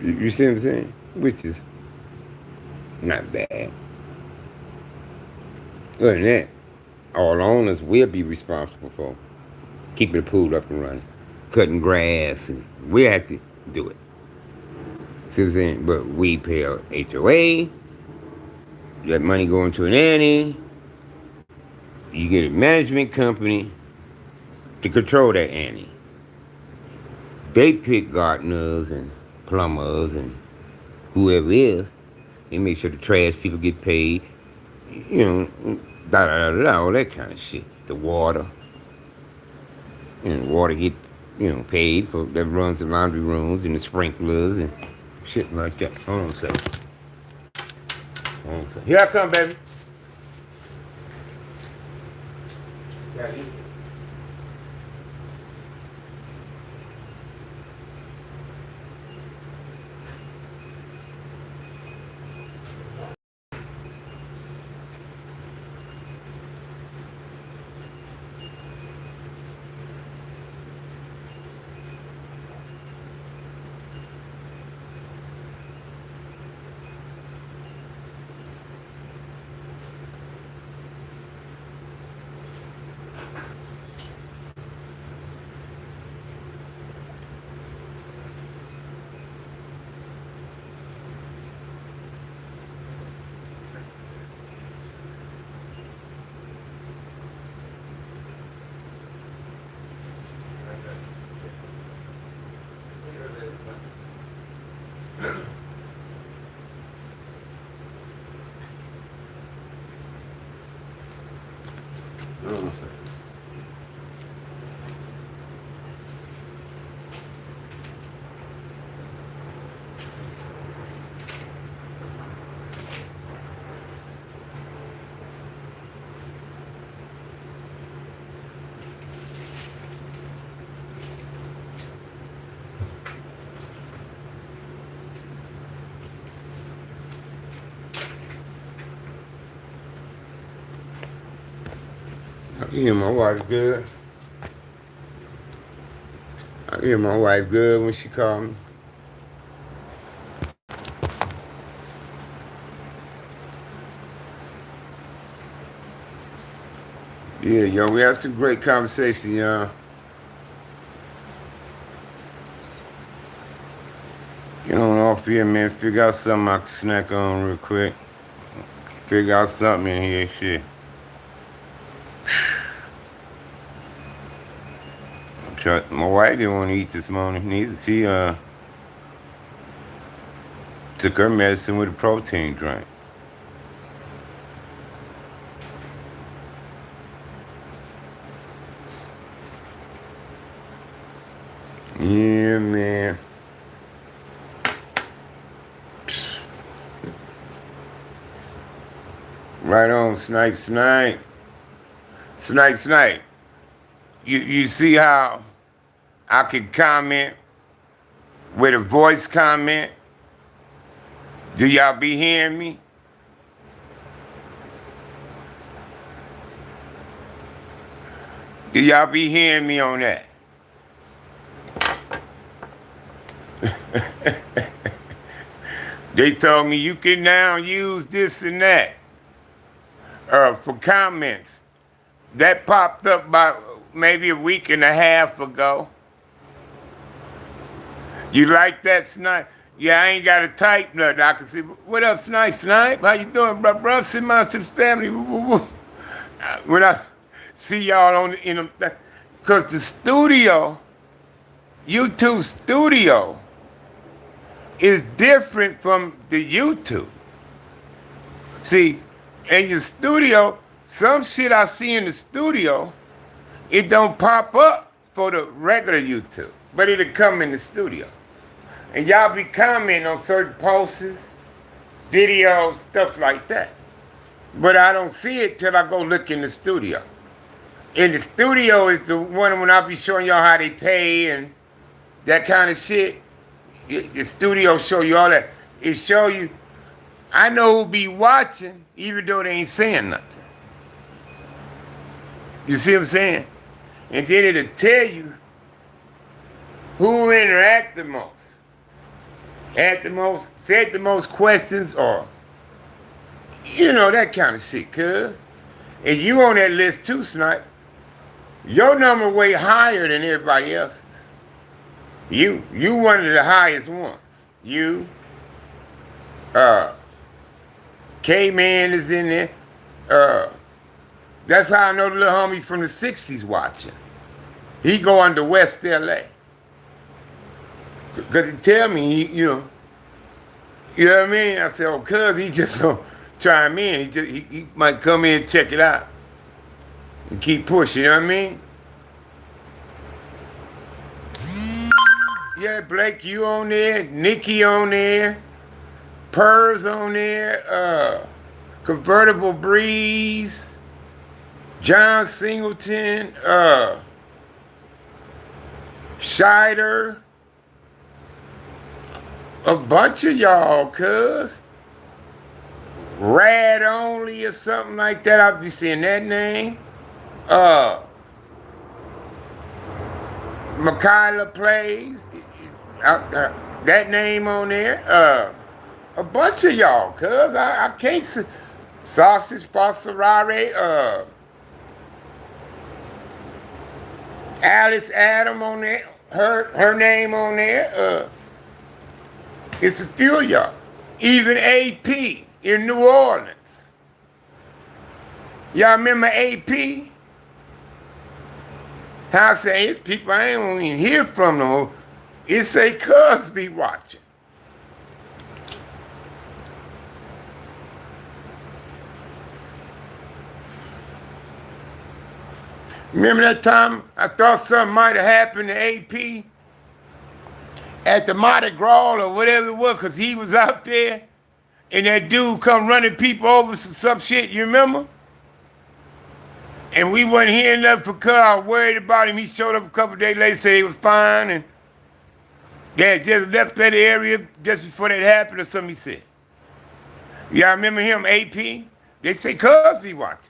You see what I'm saying? Which is not bad. Other than that, all owners will be responsible for keeping the pool up and running, cutting grass, and we have to do it. See what I'm saying? But we pay a HOA, that money going to an Annie, you get a management company to control that Annie. They pick gardeners and plumbers and whoever is. They make sure the trash people get paid. You know, all that kind of shit. The water. And the water get, paid for that runs the laundry rooms and the sprinklers and shit like that. Hold on a second. Here I come, baby. Got you. Hold on a second. I hear my wife good. I hear my wife good when she call me. Yeah, yo, we had some great conversation, y'all. Get on off here, man. Figure out something I can snack on real quick. Figure out something in here, shit. My wife didn't want to eat this morning neither. She took her medicine with a protein drink. Yeah, man. Right on, Snipe. You see how I could comment with a voice comment? Do y'all be hearing me? Do y'all be hearing me on that? They told me you can now use this and that for comments. That popped up about maybe a week and a half ago. You like that, Snipe? Yeah, I ain't got to type nothing. I can see, what up, Snipe? How you doing, bro? Sit my family. When I see y'all because the studio, YouTube studio, is different from the YouTube. See, in your studio, some shit I see in the studio, it don't pop up for the regular YouTube, but it'll come in the studio. And y'all be commenting on certain posts, videos, stuff like that. But I don't see it till I go look in the studio. In the studio is the one when I be showing y'all how they pay and that kind of shit. The studio show you all that. It show you, I know who be watching, even though they ain't saying nothing. You see what I'm saying? And then it'll tell you who interact the most, said the most questions, or, you know, that kind of shit, cuz. And you on that list too, Snipe. Your number way higher than everybody else's. You one of the highest ones. You, K-Man is in there. That's how I know the little homie from the 60s watching. He go under West LA. Because he tell me, you know what I mean? I said, oh, cuz he just gonna chime in. He might come in and check it out. And keep pushing, you know what I mean? Yeah, Blake, you on there, Nikki on there, Purrs on there, Convertible Breeze, John Singleton, Scheider, a bunch of y'all, cuz. Rad Only or something like that, I'll be seeing that name. Michaela Plays, that name on there. A bunch of y'all, cuz. I can't see. Sausage Fosterare, Alice Adam on there, her name on there. It's a few of y'all. Even AP in New Orleans. Y'all remember AP? How I say it's people I ain't even hear from no more. It's a cuz be watching. Remember that time I thought something might have happened to AP at the Mardi Gras or whatever it was, because he was out there and that dude come running people over for some shit, you remember? And we wasn't hearing nothing for cuz I was worried about him. He showed up a couple days later, said he was fine, and they had just left that area just before that happened or something, he said. Y'all remember him, AP? They say cuz be watching.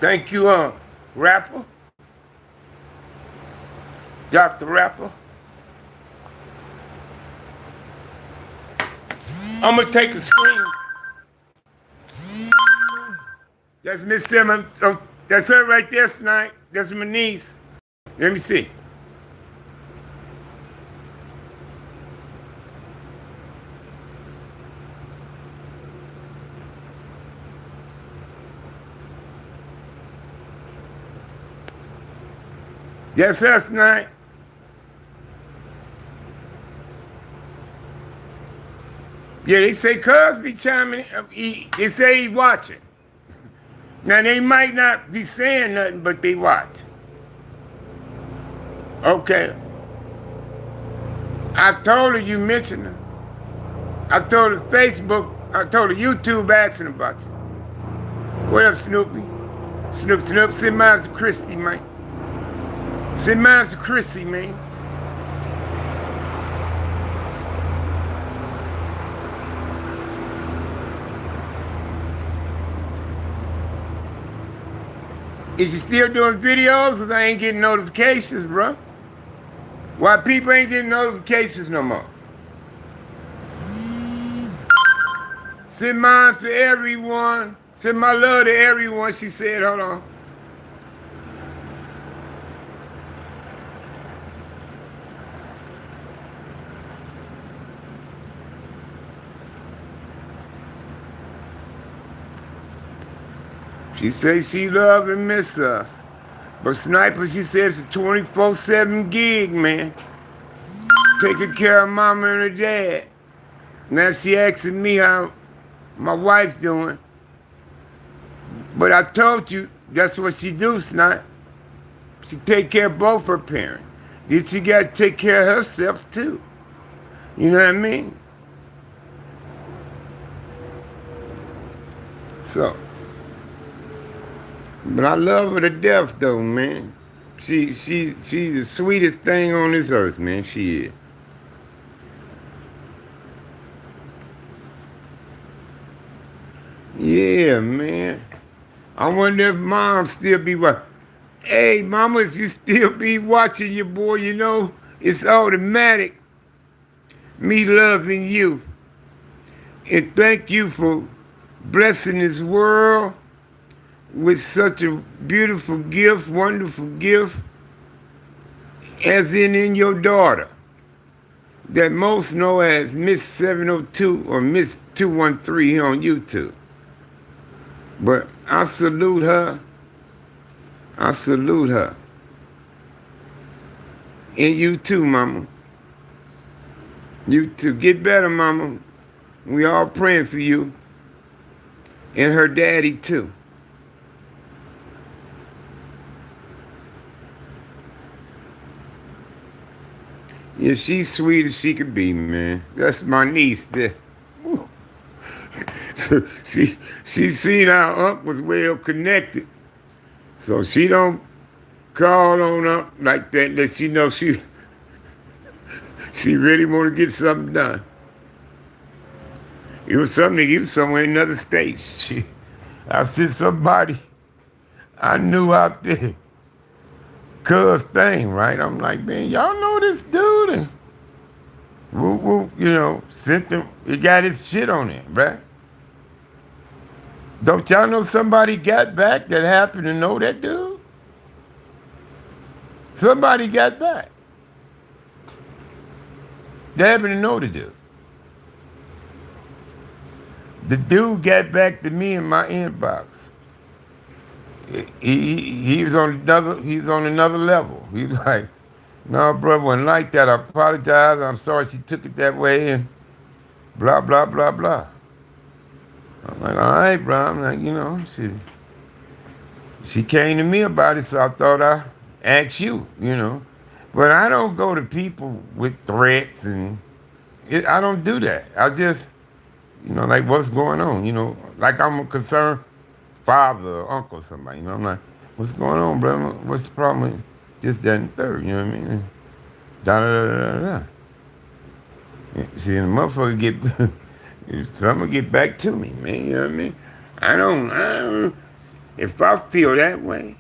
Thank you, Rapper. Dr. Rapper. I'm gonna take a screen. That's Miss Simmons. Oh, that's her right there tonight. That's my niece. Let me see. That's us tonight. Yeah, they say cuz be chiming. They say he watching. Now they might not be saying nothing, but they watch. Okay. I told her you mentioned her. I told her Facebook. I told her YouTube asking about you. What up, Snoopy? Snoop, send mine to Christy, man. Send mine to Christy, man. Is you still doing videos? Cause I ain't getting notifications, bro. Why people ain't getting notifications no more? Send mine to everyone. Send my love to everyone, she said. Hold on. She says she love and miss us. But Sniper, she says it's a 24/7 gig, man. Taking care of mama and her dad. Now she asking me how my wife's doing. But I told you, that's what she do, Snipe. She take care of both her parents. Then she got to take care of herself, too. You know what I mean? So, but I love her to death, though, man. She's the sweetest thing on this earth, man. She is. Yeah, man. I wonder if mom still be watching. Hey, mama, if you still be watching your boy, you know, it's automatic. Me loving you. And thank you for blessing this world with such a beautiful gift, wonderful gift, as in your daughter, that most know as Miss 702 or Miss 213 here on YouTube. But I salute her. I salute her. And you too, mama. You too. Get better, mama. We all praying for you. And her daddy too. Yeah, she's sweet as she could be, man. That's my niece there. So she seen our uncle was well connected. So she don't call on up like that unless she know she really want to get something done. It was something he was somewhere in another state. I sent somebody I knew out there. Cuz thing, right? I'm like, man, y'all know this dude? And you know, sent him, he got his shit on him, right? Don't y'all know somebody got back that happened to know that dude? Somebody got back. They happened to know the dude. The dude got back to me in my inbox. He's on another level. He's like, no, bro, wasn't like that. I apologize. I'm sorry she took it that way and blah blah blah blah. I'm like, all right, bro. I'm like, she came to me about it, so I thought I asked you. But I don't go to people with threats and I don't do that. I just, like what's going on, like I'm a concerned father or uncle or somebody, I'm like, what's going on, bro? What's the problem? This, that, and third, you know what I mean? Da da da da da. See, the motherfucker something get back to me, man. You know what I mean? I don't. If I feel that way,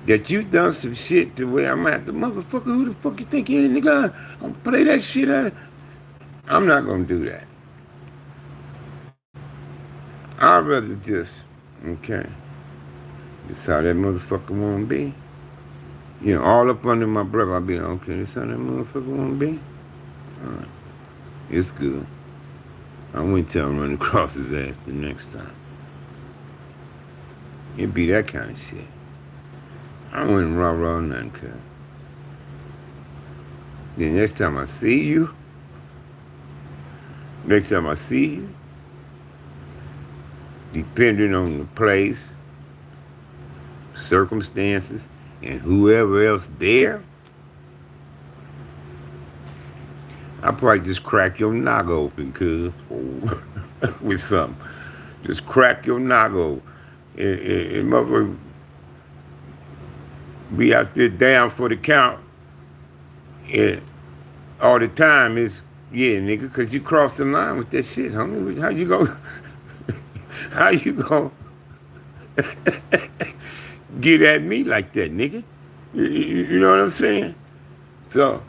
that you done some shit to where I'm at the motherfucker, who the fuck you think you is, nigga? I'm gonna play that shit out. I'm not gonna do that. I'd rather just, okay, this how that motherfucker wanna be. All up under my breath, I'll be like, okay, this how that motherfucker wanna be? Alright, it's good. I wouldn't tell him run across his ass the next time. It'd be that kind of shit. I wouldn't raw nothing, cuz. Then next time I see you, depending on the place, circumstances, and whoever else there, I'll probably just crack your noggin open, cuz, with something. Just crack your noggin open. And motherfucker be out there down for the count and all the time is, yeah, nigga, because you crossed the line with that shit, homie. How you gonna get at me like that, nigga? You know what I'm saying? So,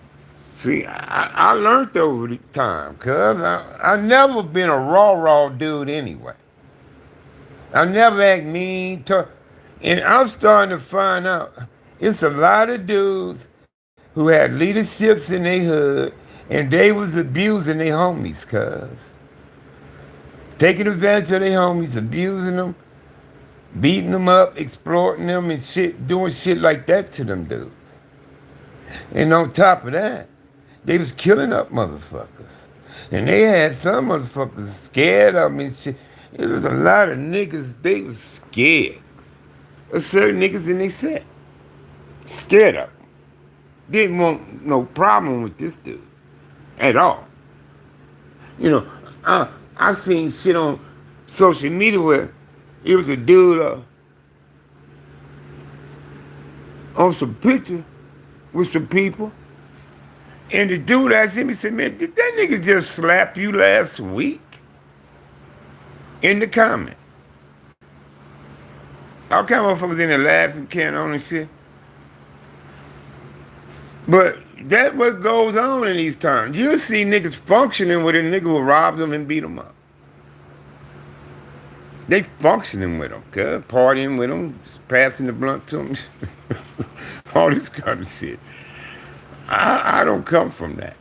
see, I learned over the time, cuz I never been a raw dude anyway. I never act mean to, and I'm starting to find out it's a lot of dudes who had leaderships in their hood and they was abusing their homies, cuz. Taking advantage of their homies, abusing them, beating them up, exploiting them and shit, doing shit like that to them dudes. And on top of that, they was killing up motherfuckers. And they had some motherfuckers scared of me and shit. It was a lot of niggas, they was scared. There's certain niggas in their set. Scared of him. Didn't want no problem with this dude. At all. I seen shit on social media where it was a dude on some picture with some people. And the dude asked him, he said, man, did that nigga just slap you last week? In the comment. All kind of motherfuckers in there laughing, carrying on and shit. But that's what goes on in these times. You'll see niggas functioning with a nigga who robbed them and beat them up. They functioning with them, cuz, partying with them, passing the blunt to them. All this kind of shit. I don't come from that.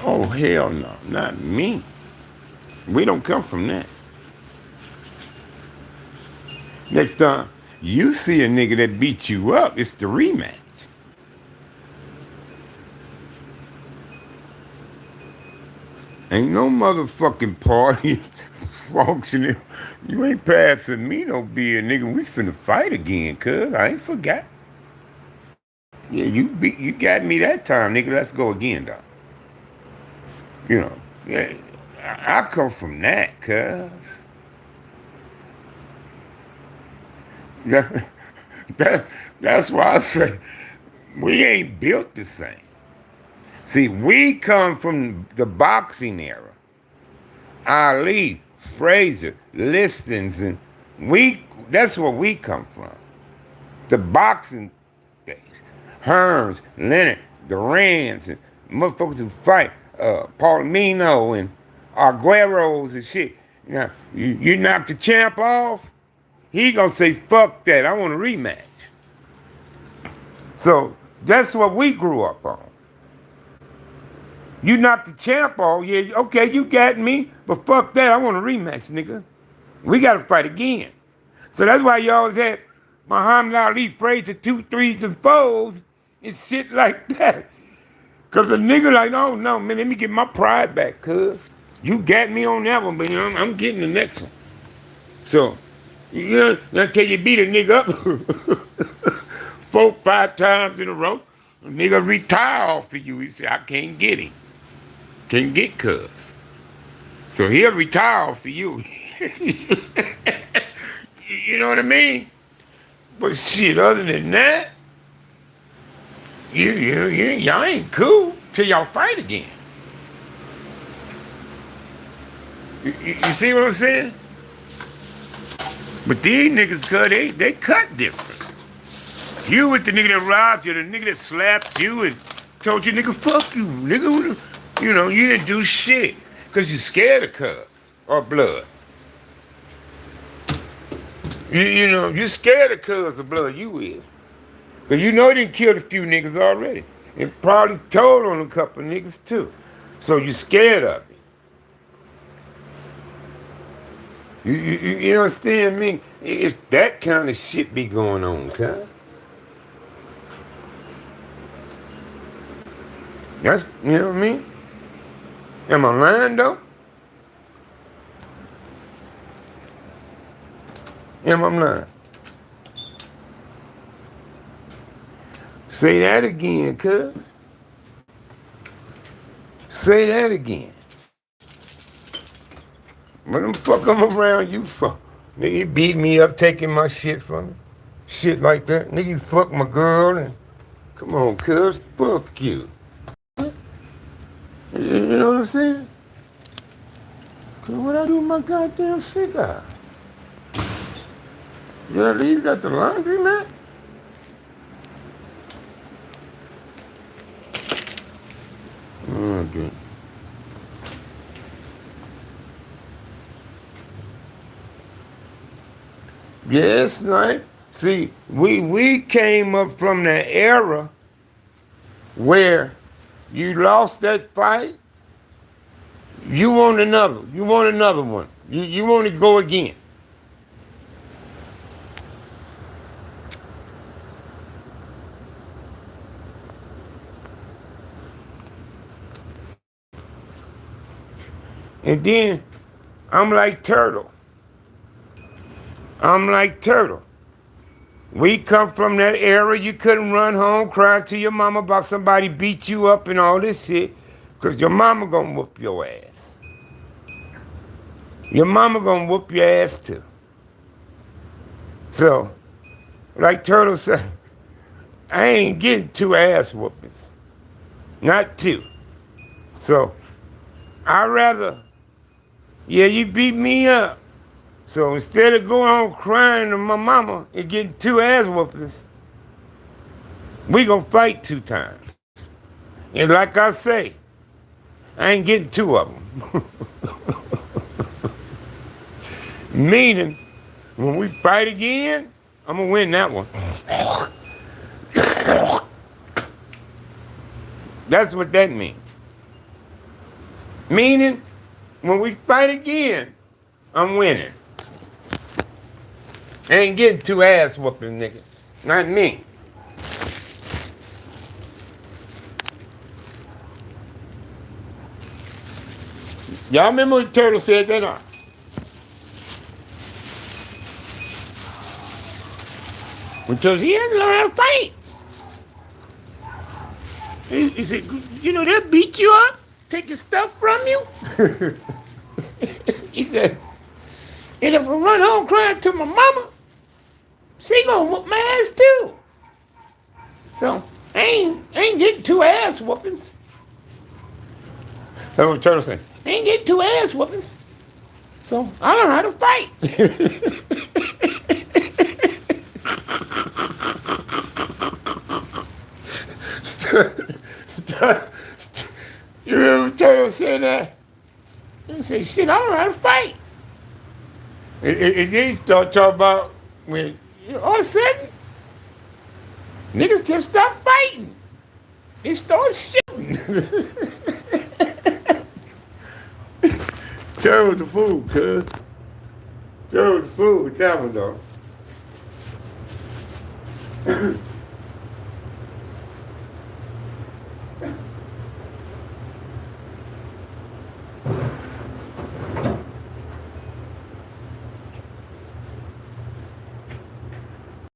Oh, hell no, not me. We don't come from that. Next time you see a nigga that beat you up, it's the rematch. Ain't no motherfucking party functioning. You ain't passing me no beer, nigga. We finna fight again, cuz. I ain't forgot. Yeah, you got me that time, nigga. Let's go again, dog. Yeah, I come from that, cuz. That's why I say we ain't built the same. See, we come from the boxing era. Ali, Frazier, Listings, and that's where we come from. The boxing days. Hearns, Leonard, Durans, and motherfuckers who fight, Palomino and Argueros and shit. Now, you knock the champ off, he gonna say, fuck that, I want a rematch. So that's what we grew up on. You knocked the champ off, yeah, okay, you got me, but fuck that, I want a rematch, nigga. We got to fight again. So that's why you always had Muhammad Ali phrase the 2, 3s, and 4s and shit like that. Because a nigga like, oh no, man, let me get my pride back, cuz. You got me on that one, but you know, I'm getting the next one. So, you know, until you beat a nigga up 4, 5 times in a row, a nigga retire off of you. He said, I can't get him. Can't get cuz. So he'll retire off of you. You know what I mean? But shit, other than that, y'all ain't cool till y'all fight again. You see what I'm saying? But these niggas, cuz, they cut different. You with the nigga that robbed you, the nigga that slapped you and told you, nigga, fuck you, nigga. You know, you didn't do shit because you scared of cuz or blood. You know, you scared of cuz of blood, you is. Because you know he done killed a few niggas already. And probably told on a couple niggas too. So you scared of it. You understand me? It's that kind of shit be going on, cuz. That's, you know what I mean? Am I lying though? Am I lying? Say that again, cuz. Say that again. What the fuck I'm around you for? Nigga, you beat me up taking my shit from me. Shit like that. Nigga, you fuck my girl and come on, cuz, fuck you. You know what I'm saying? Cuz what I do with my goddamn cigar? Did I leave it at the laundry, man? Okay. Yes, right. See, we came up from that era where you lost that fight, you want another. You want another one. You want to go again. And then I'm like Turtle. I'm like Turtle. We come from that era you couldn't run home crying to your mama about somebody beat you up and all this shit, because your mama gonna whoop your ass. Your mama gonna whoop your ass too. So, like Turtle said, I ain't getting 2 ass whoopings. Not 2. So, I'd rather, yeah, you beat me up. So instead of going home crying to my mama and getting 2 ass whoopings, we gonna fight 2 times. And like I say, I ain't getting 2 of them. Meaning, when we fight again, I'm gonna win that one. That's what that means. Meaning, when we fight again, I'm winning. I ain't getting 2 ass whooping, nigga. Not me. Y'all remember when Turtle said that? When Turtle said, he had to learn how to fight. He said, you know, they'll beat you up, take your stuff from you. He said, and if I run home crying to my mama, she gonna whoop my ass too. So I ain't getting 2 ass whoopings. That's what Turtle said. I ain't getting 2 ass whoopings. So I learn how to fight. You remember Turtle said that? He said, shit, I learn how to fight. And then he started talking about when all of a sudden, niggas just start fighting. They start shooting. Turtle was a fool, cuz. There was food with that one though.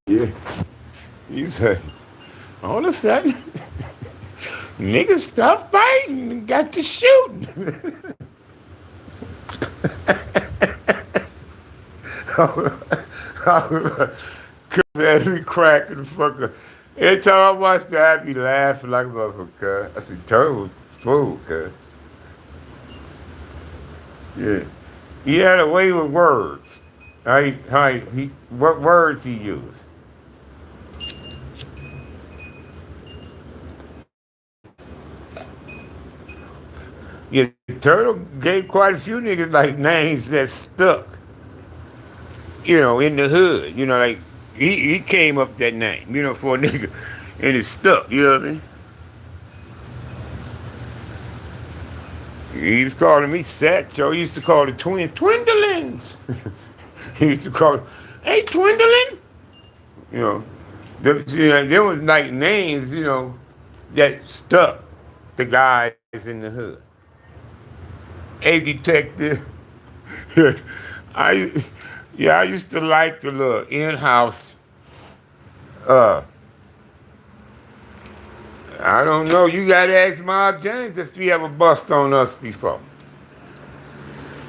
Yeah. You say, all of a sudden, niggas stopped fighting and got to shooting. Cause every crack in the fucker. Every time I watch that, I be laughing like a motherfucker. I said, terrible fool, cuz. Yeah. He had a way with words. What words he used. Yeah, Turtle gave quite a few niggas like names that stuck, in the hood. Like he came up with that name, for a nigga, and it stuck. You know what I mean? He was calling me Satcho. He used to call the Twindlings. He used to call, hey Twindling. You know, there was like names, that stuck. The guys in the hood. Hey detective. I I used to like the little in-house. Uh, I don't know. You gotta ask Mob James if he ever bust on us before.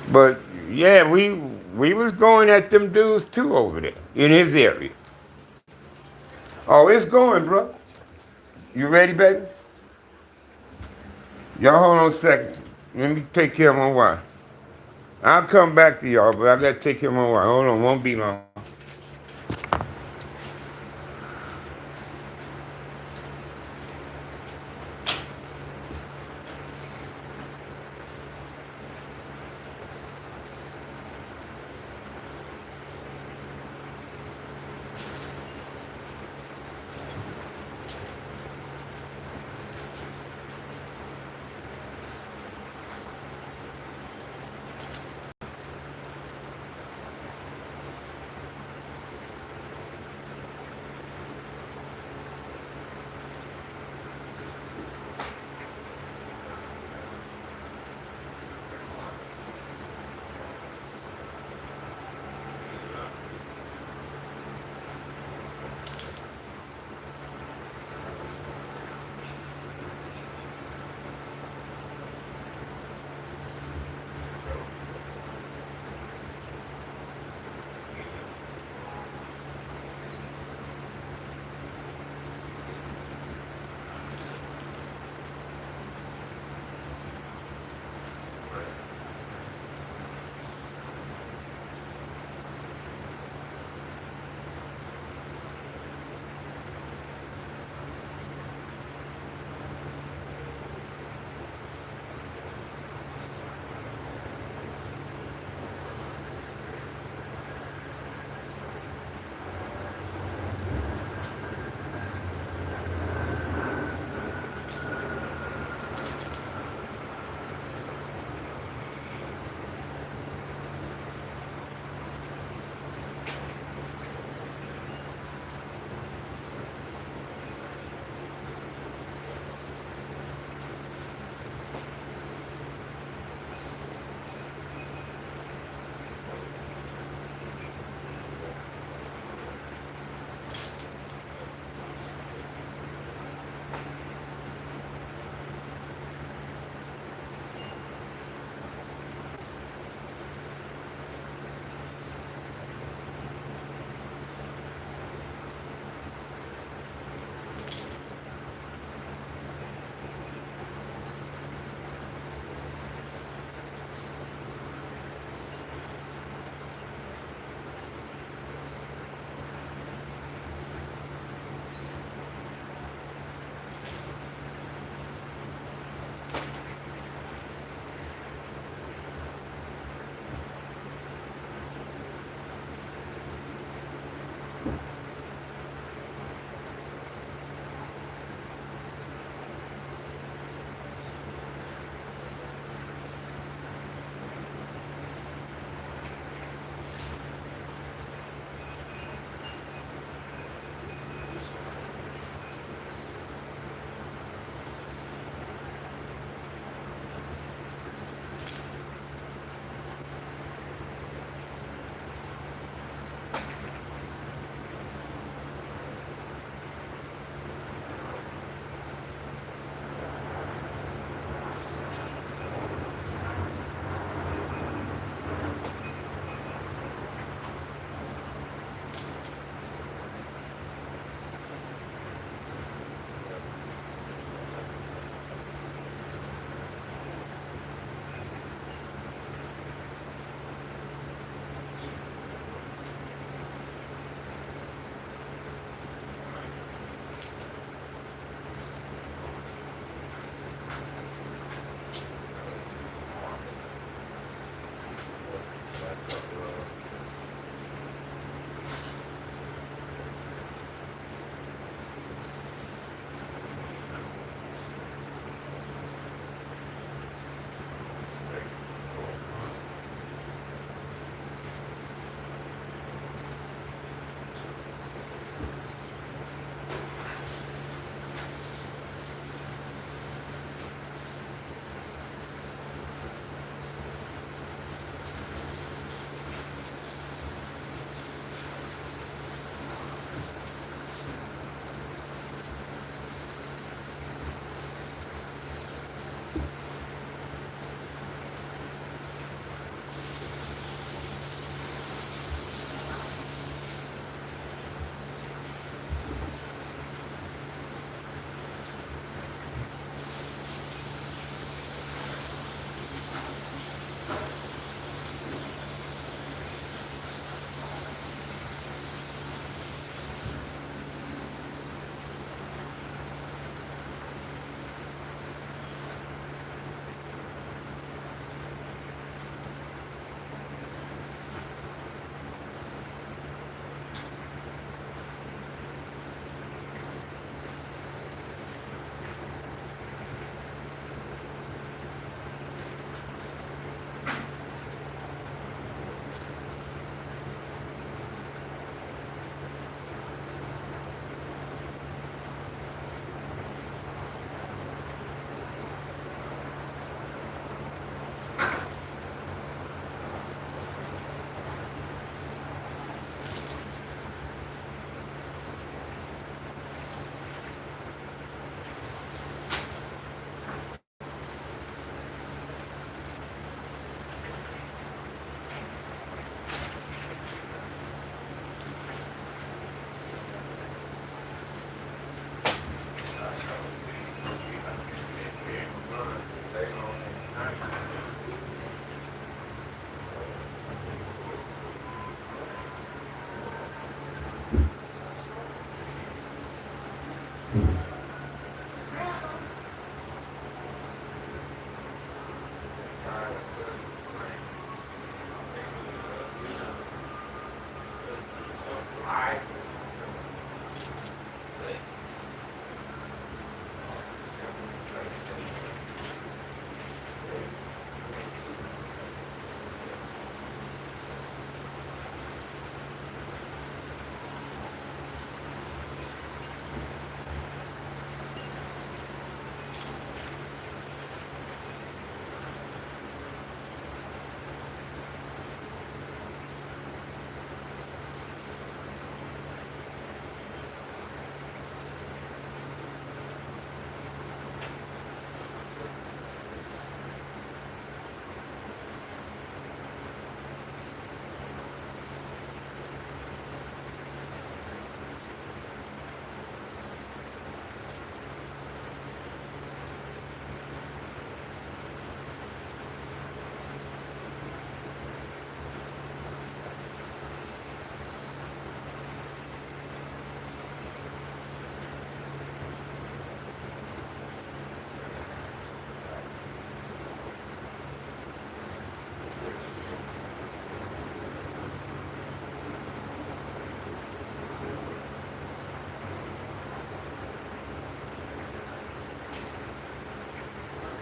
But yeah, we was going at them dudes too over there in his area. Oh, it's going, bro. You ready, baby? Y'all hold on a second. Let me take care of my wife. I'll come back to y'all, but I gotta take care of my wife. Hold on, won't be long.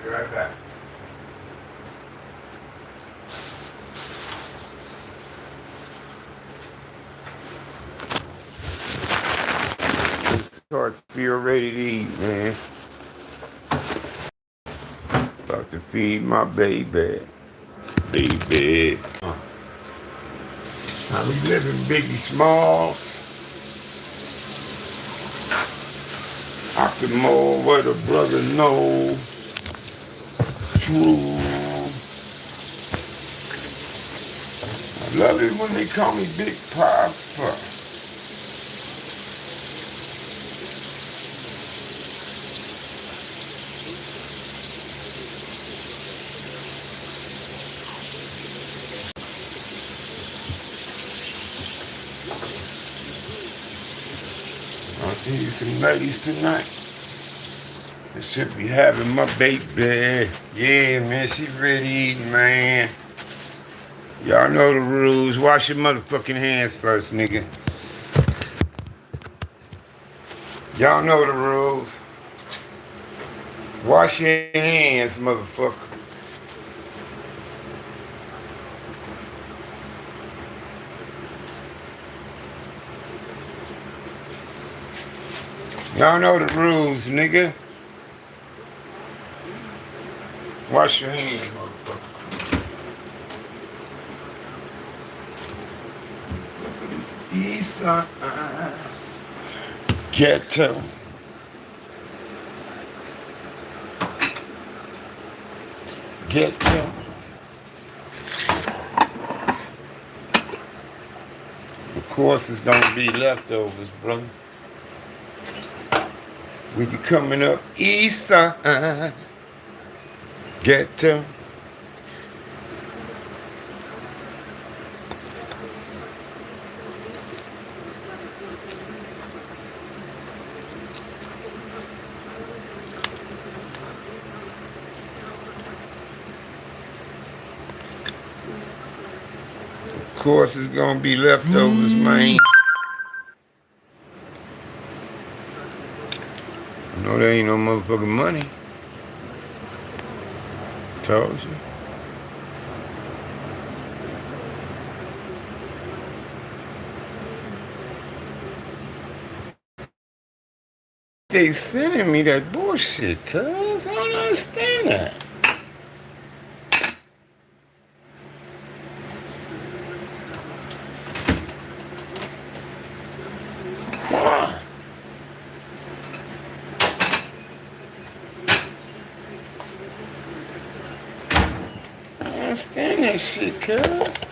right back. Start to feel ready to eat, man. About to feed my baby. Baby. How we living, Biggie Smalls? I can more what a brother know. True. I love it when they call me Big Papa. I'll see you some ladies tonight. I should be having my baby. Yeah, man, she ready eating, man. Y'all know the rules. Wash your motherfucking hands first, nigga. Y'all know the rules. Wash your hands, motherfucker. Y'all know the rules, nigga. Wash your hands, motherfucker. This is East Side Ghetto. Ghetto. Of course, it's gonna be leftovers, brother. We be coming up East Side Ghetto. Of course, it's gonna be leftovers, man. No, there ain't no motherfucking money. Told you. They sending me that bullshit, cuz I don't understand that. Why? I don't understand that shit, cuz.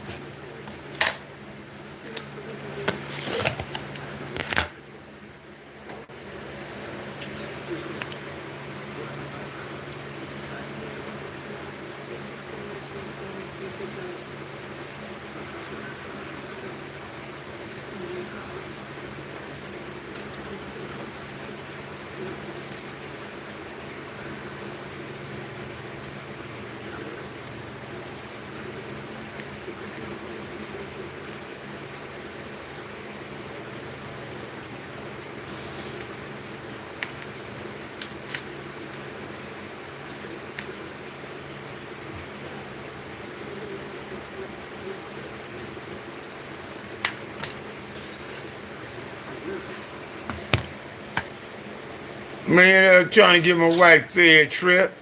Man, trying to get my wife fair trip.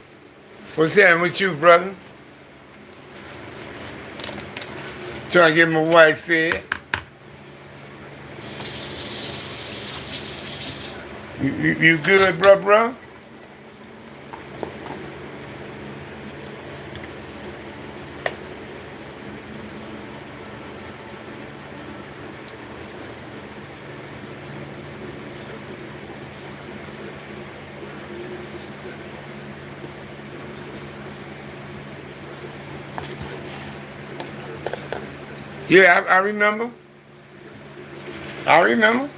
What's happening with you, brother? Trying to get my wife fed. You good, bro? Yeah, I remember. I remember.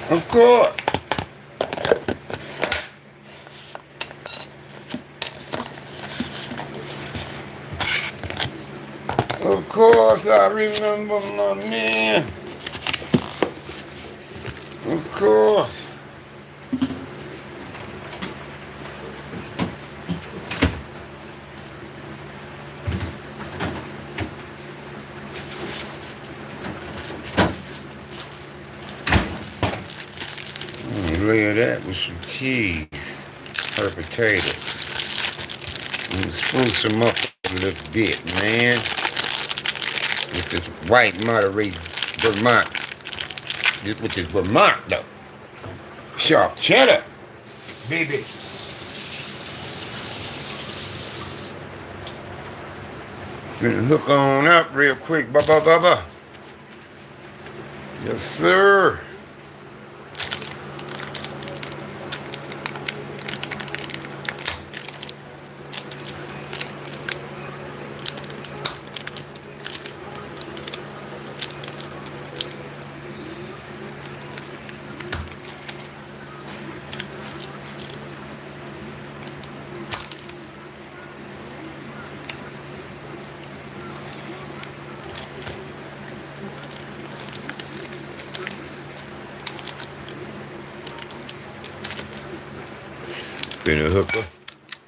Of course. Of course, I remember my man. Of course. Layer that with some cheese, or potatoes. And spruce them up a little bit, man. With this white Monterey Vermont. With this Vermont, though. Sharp cheddar, baby. Finna hook on up real quick, ba. Yes, sir.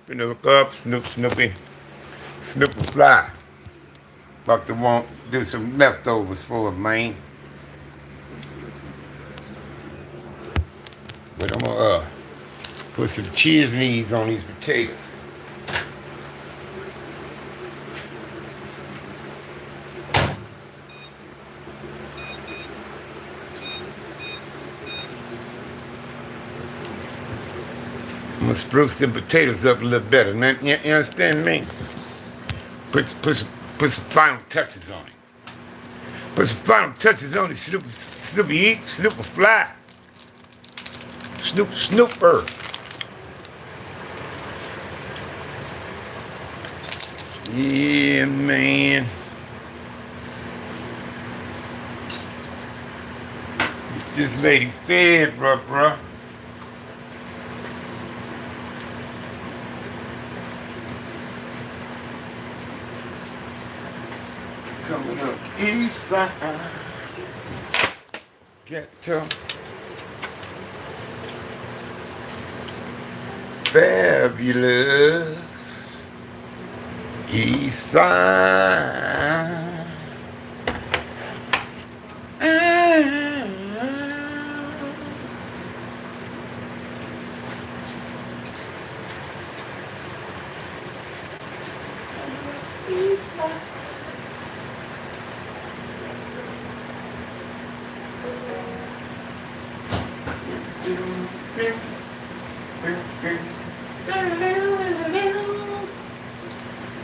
Finna hook up, Snoopy fly. About to want do some leftovers for it, man. But I'm gonna put some cheese knees on these potatoes. I'm gonna spruce them potatoes up a little better, man. You understand me? Put some final touches on it. Put some final touches on it. Snoopy eat, Snooper fly. Snooper. Yeah, man. Get this lady fed, bruh. Coming up east side, get to fabulous east side. East side.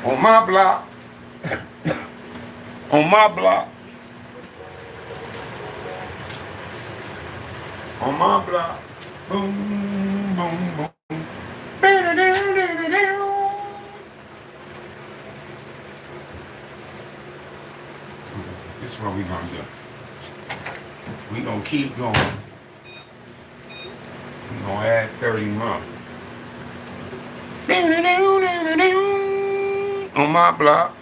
On my block, on my block, on my block, boom, boom, boom. This is what we gonna do. We gonna keep going. We gonna add 30 more. On my block.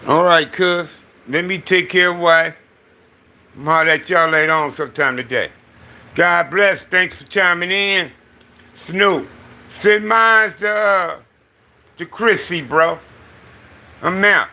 All right, cuz. Let me take care of wife. I'm holler at y'all later on sometime today. God bless. Thanks for chiming in. Snoop. Send mine to Chrissy, bro. I'm out.